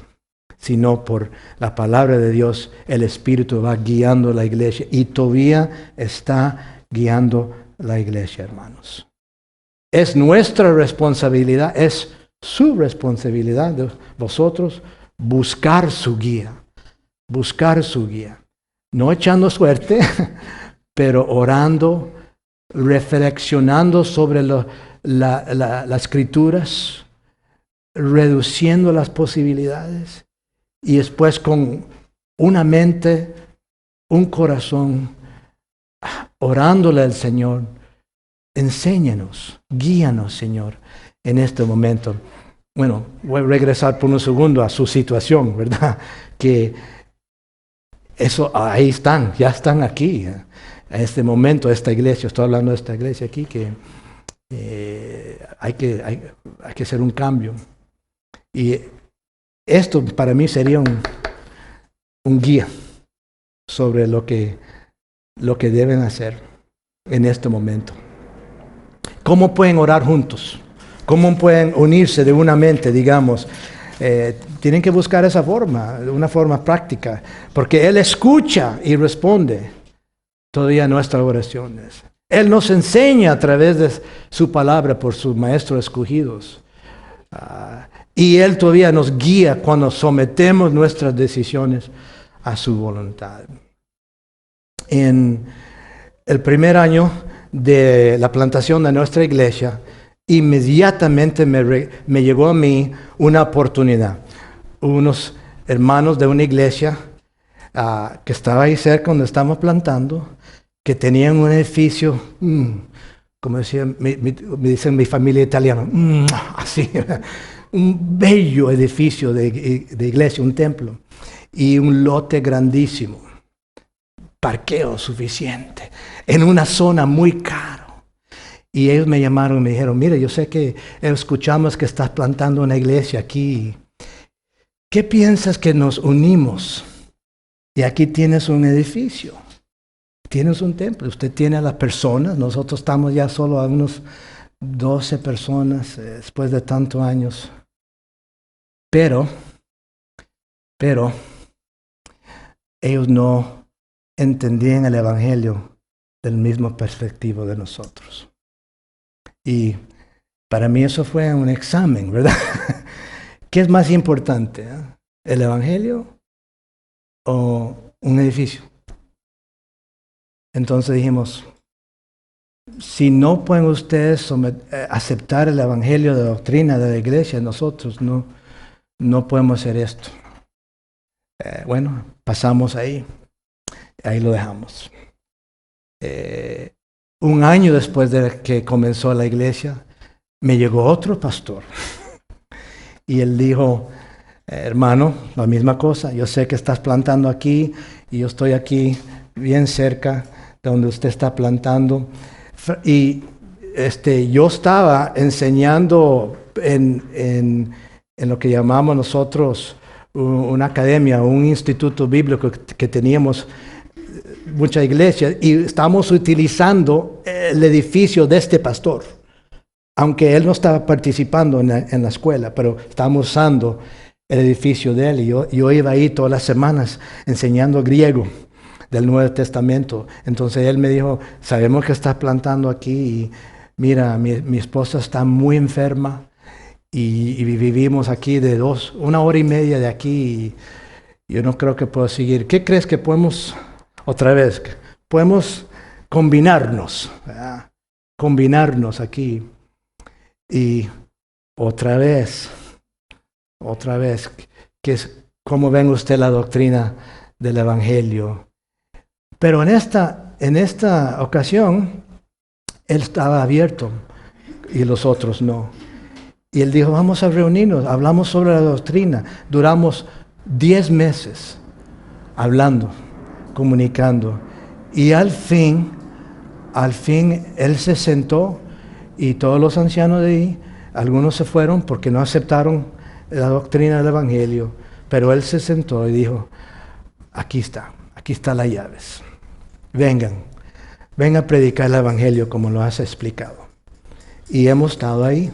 Speaker 1: sino por la palabra de Dios. El Espíritu va guiando la iglesia y todavía está guiando la iglesia, hermanos. Es nuestra responsabilidad, es su responsabilidad de vosotros buscar su guía. Buscar su guía. No echando suerte, pero orando, reflexionando sobre las Escrituras, reduciendo las posibilidades y después con una mente, un corazón, orándole al Señor. Enséñanos, guíanos, Señor, en este momento. Bueno, voy a regresar por un segundo a su situación, ¿verdad? Que eso, ahí están, ya están aquí. En este momento, esta iglesia, estoy hablando de esta iglesia aquí, que hay que hacer un cambio. Y esto para mí sería un guía sobre lo que deben hacer en este momento. ¿Cómo pueden orar juntos? ¿Cómo pueden unirse de una mente, digamos? Tienen que buscar esa forma, una forma práctica, porque Él escucha y responde todavía nuestras oraciones. Él nos enseña a través de su palabra por sus maestros escogidos. Y Él todavía nos guía cuando sometemos nuestras decisiones a su voluntad. En el primer año de la plantación de nuestra iglesia, inmediatamente me llegó a mí una oportunidad. Unos hermanos de una iglesia que estaba ahí cerca donde estamos plantando, que tenían un edificio, como decía, me dicen mi familia italiana, así, un bello edificio de iglesia, un templo, y un lote grandísimo, parqueo suficiente, en una zona muy caro. Y ellos me llamaron y me dijeron, mira, yo sé que escuchamos que estás plantando una iglesia aquí. ¿Qué piensas que nos unimos? Y aquí tienes un edificio, tienes un templo, usted tiene a las personas, nosotros estamos ya solo a unos 12 personas después de tantos años. Pero ellos no entendían el Evangelio del mismo perspectiva de nosotros. Y para mí eso fue un examen, ¿verdad? ¿Qué es más importante? ¿El Evangelio o un edificio? Entonces dijimos, si no pueden ustedes aceptar el Evangelio de doctrina de la iglesia, nosotros no podemos hacer esto. Bueno, pasamos ahí lo dejamos. Un año después de que comenzó la iglesia, me llegó otro pastor y él dijo, hermano, la misma cosa, yo sé que estás plantando aquí y yo estoy aquí bien cerca de donde usted está plantando, y yo estaba enseñando en lo que llamamos nosotros una academia, un instituto bíblico que teníamos muchas iglesias, y estamos utilizando el edificio de este pastor, aunque él no estaba participando en la escuela, pero estábamos usando el edificio de él, y yo iba ahí todas las semanas enseñando griego del Nuevo Testamento. Entonces él me dijo, sabemos que estás plantando aquí, y mira, mi esposa está muy enferma, y vivimos aquí de 1 hora y media de aquí, y yo no creo que puedo seguir. ¿Qué crees que podemos, otra vez, podemos combinarnos, ¿verdad? Combinarnos aquí? Y otra vez, que es cómo ven usted la doctrina del Evangelio. Pero en esta ocasión, él estaba abierto y los otros no. Y él dijo, vamos a reunirnos, hablamos sobre la doctrina. Duramos 10 meses hablando, comunicando. Y al fin, él se sentó, y todos los ancianos de ahí, algunos se fueron porque no aceptaron la doctrina del Evangelio, pero él se sentó y dijo, aquí están las llaves. Vengan a predicar el Evangelio como lo has explicado. Y hemos estado ahí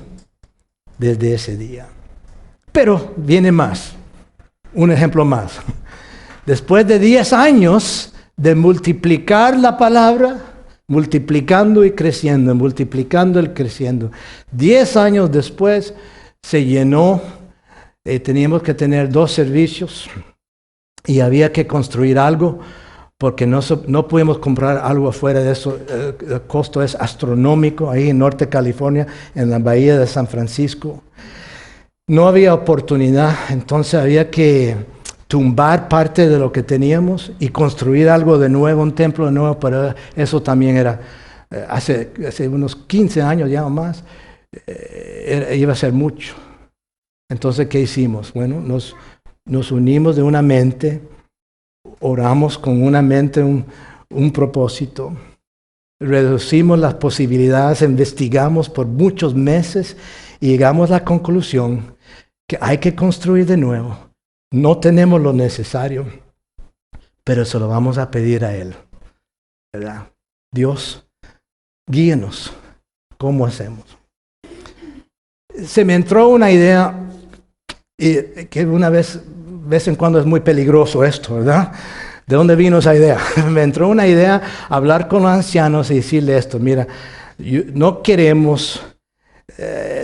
Speaker 1: desde ese día. Pero viene más, un ejemplo más. Después de 10 años de multiplicar la palabra, multiplicando y creciendo, multiplicando y creciendo, 10 años después se llenó, teníamos que tener 2 servicios y había que construir algo, porque no pudimos comprar algo afuera de eso. El costo es astronómico, ahí en Norte California, en la bahía de San Francisco. No había oportunidad, entonces había que tumbar parte de lo que teníamos y construir algo de nuevo, un templo de nuevo, pero eso también era, hace unos 15 años ya o más, iba a ser mucho. Entonces, ¿qué hicimos? Bueno, nos unimos de una mente, oramos con una mente, un propósito, reducimos las posibilidades, investigamos por muchos meses y llegamos a la conclusión que hay que construir de nuevo. No tenemos lo necesario, pero se lo vamos a pedir a Él, ¿verdad? Dios, guíenos. ¿Cómo hacemos? Se me entró una idea, y que de vez en cuando es muy peligroso esto, ¿verdad? ¿De dónde vino esa idea? Me entró una idea hablar con los ancianos y decirle esto: mira, no queremos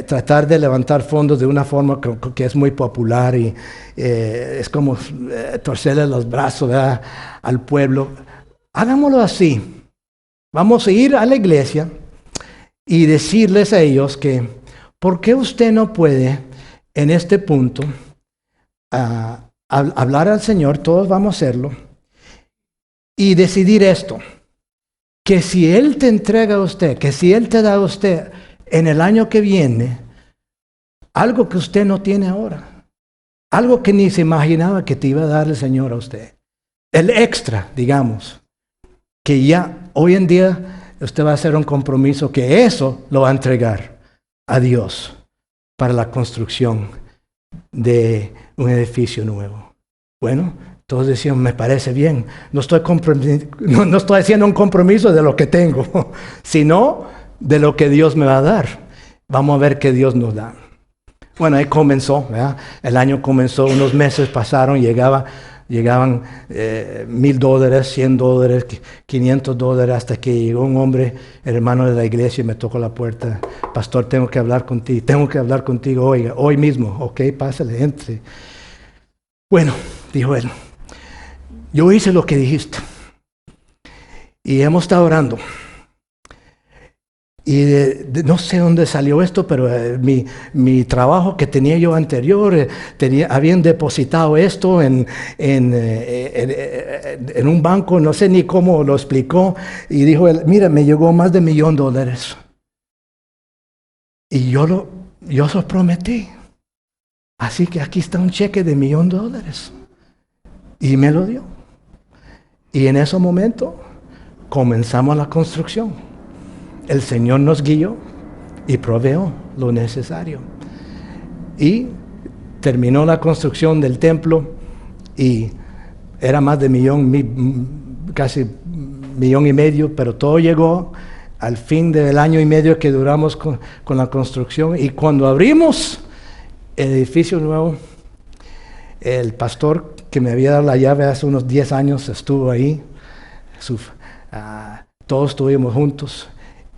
Speaker 1: tratar de levantar fondos de una forma que es muy popular y es como torcerle los brazos, ¿verdad?, al pueblo. Hagámoslo así. Vamos a ir a la iglesia y decirles a ellos que, ¿por qué usted no puede en este punto hablar al Señor? Todos vamos a hacerlo y decidir esto: que si Él te entrega a usted, que si Él te da a usted en el año que viene algo que usted no tiene ahora, algo que ni se imaginaba que te iba a dar el Señor a usted, el extra, digamos, que ya hoy en día usted va a hacer un compromiso que eso lo va a entregar a Dios para la construcción de un edificio nuevo. Bueno, todos decían, me parece bien, no estoy haciendo un compromiso de lo que tengo, sino de lo que Dios me va a dar. Vamos a ver qué Dios nos da. Bueno, ahí comenzó, ¿verdad? El año comenzó, unos meses pasaron, llegaban $1,000, $100, $500, hasta que llegó un hombre, hermano de la iglesia, y me tocó la puerta. Pastor, tengo que hablar contigo hoy mismo. Ok, pásale, entre. Bueno, dijo él, yo hice lo que dijiste y hemos estado orando. Y no sé dónde salió esto, pero mi trabajo que tenía yo anterior, habían depositado esto en un banco, no sé ni cómo lo explicó, y dijo él, mira, me llegó más de $1,000,000. Y yo se lo prometí. Así que aquí está un cheque de $1,000,000. Y me lo dio. Y en ese momento comenzamos la construcción. El Señor nos guió y proveó lo necesario. Y terminó la construcción del templo y era más de casi $1,500,000, pero todo llegó al fin del año y medio que duramos con la construcción. Y cuando abrimos el edificio nuevo, el pastor que me había dado la llave hace unos 10 años estuvo ahí. Todos estuvimos juntos.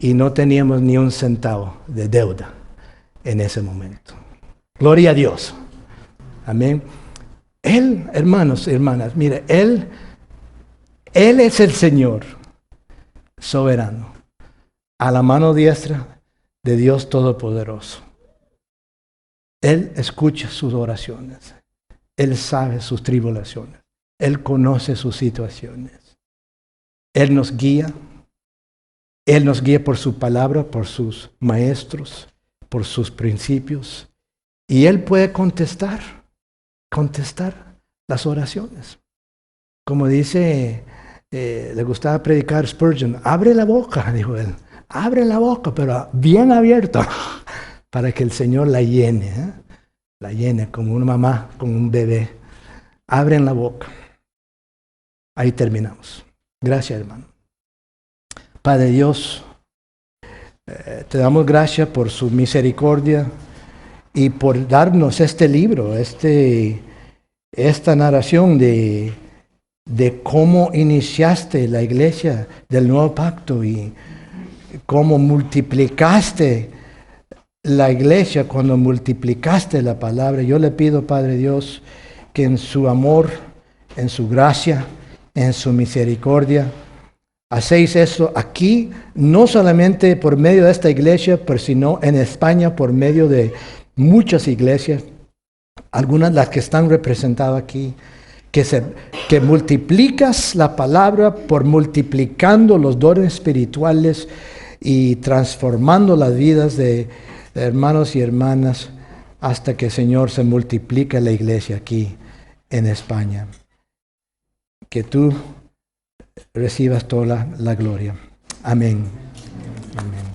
Speaker 1: Y no teníamos ni un centavo de deuda en ese momento. Gloria a Dios. Amén. Él, hermanos y hermanas, mire, Él es el Señor soberano, a la mano diestra de Dios Todopoderoso. Él escucha sus oraciones. Él sabe sus tribulaciones. Él conoce sus situaciones. Él nos guía. Él nos guía por su palabra, por sus maestros, por sus principios. Y Él puede contestar las oraciones. Como dice, le gustaba predicar Spurgeon, abre la boca, dijo él. Abre la boca, pero bien abierta, para que el Señor la llene. La llene como una mamá, como un bebé. Abren la boca. Ahí terminamos. Gracias, hermano. Padre Dios, te damos gracias por su misericordia y por darnos este libro, esta narración de cómo iniciaste la iglesia del nuevo pacto y cómo multiplicaste la iglesia cuando multiplicaste la palabra. Yo le pido, Padre Dios, que en su amor, en su gracia, en su misericordia, hacéis eso aquí, no solamente por medio de esta iglesia, pero sino en España por medio de muchas iglesias, algunas las que están representadas aquí, que multiplicas la palabra por multiplicando los dones espirituales y transformando las vidas de hermanos y hermanas hasta que, Señor, se multiplique la iglesia aquí en España. Que tú recibas toda la gloria. Amén. Amén.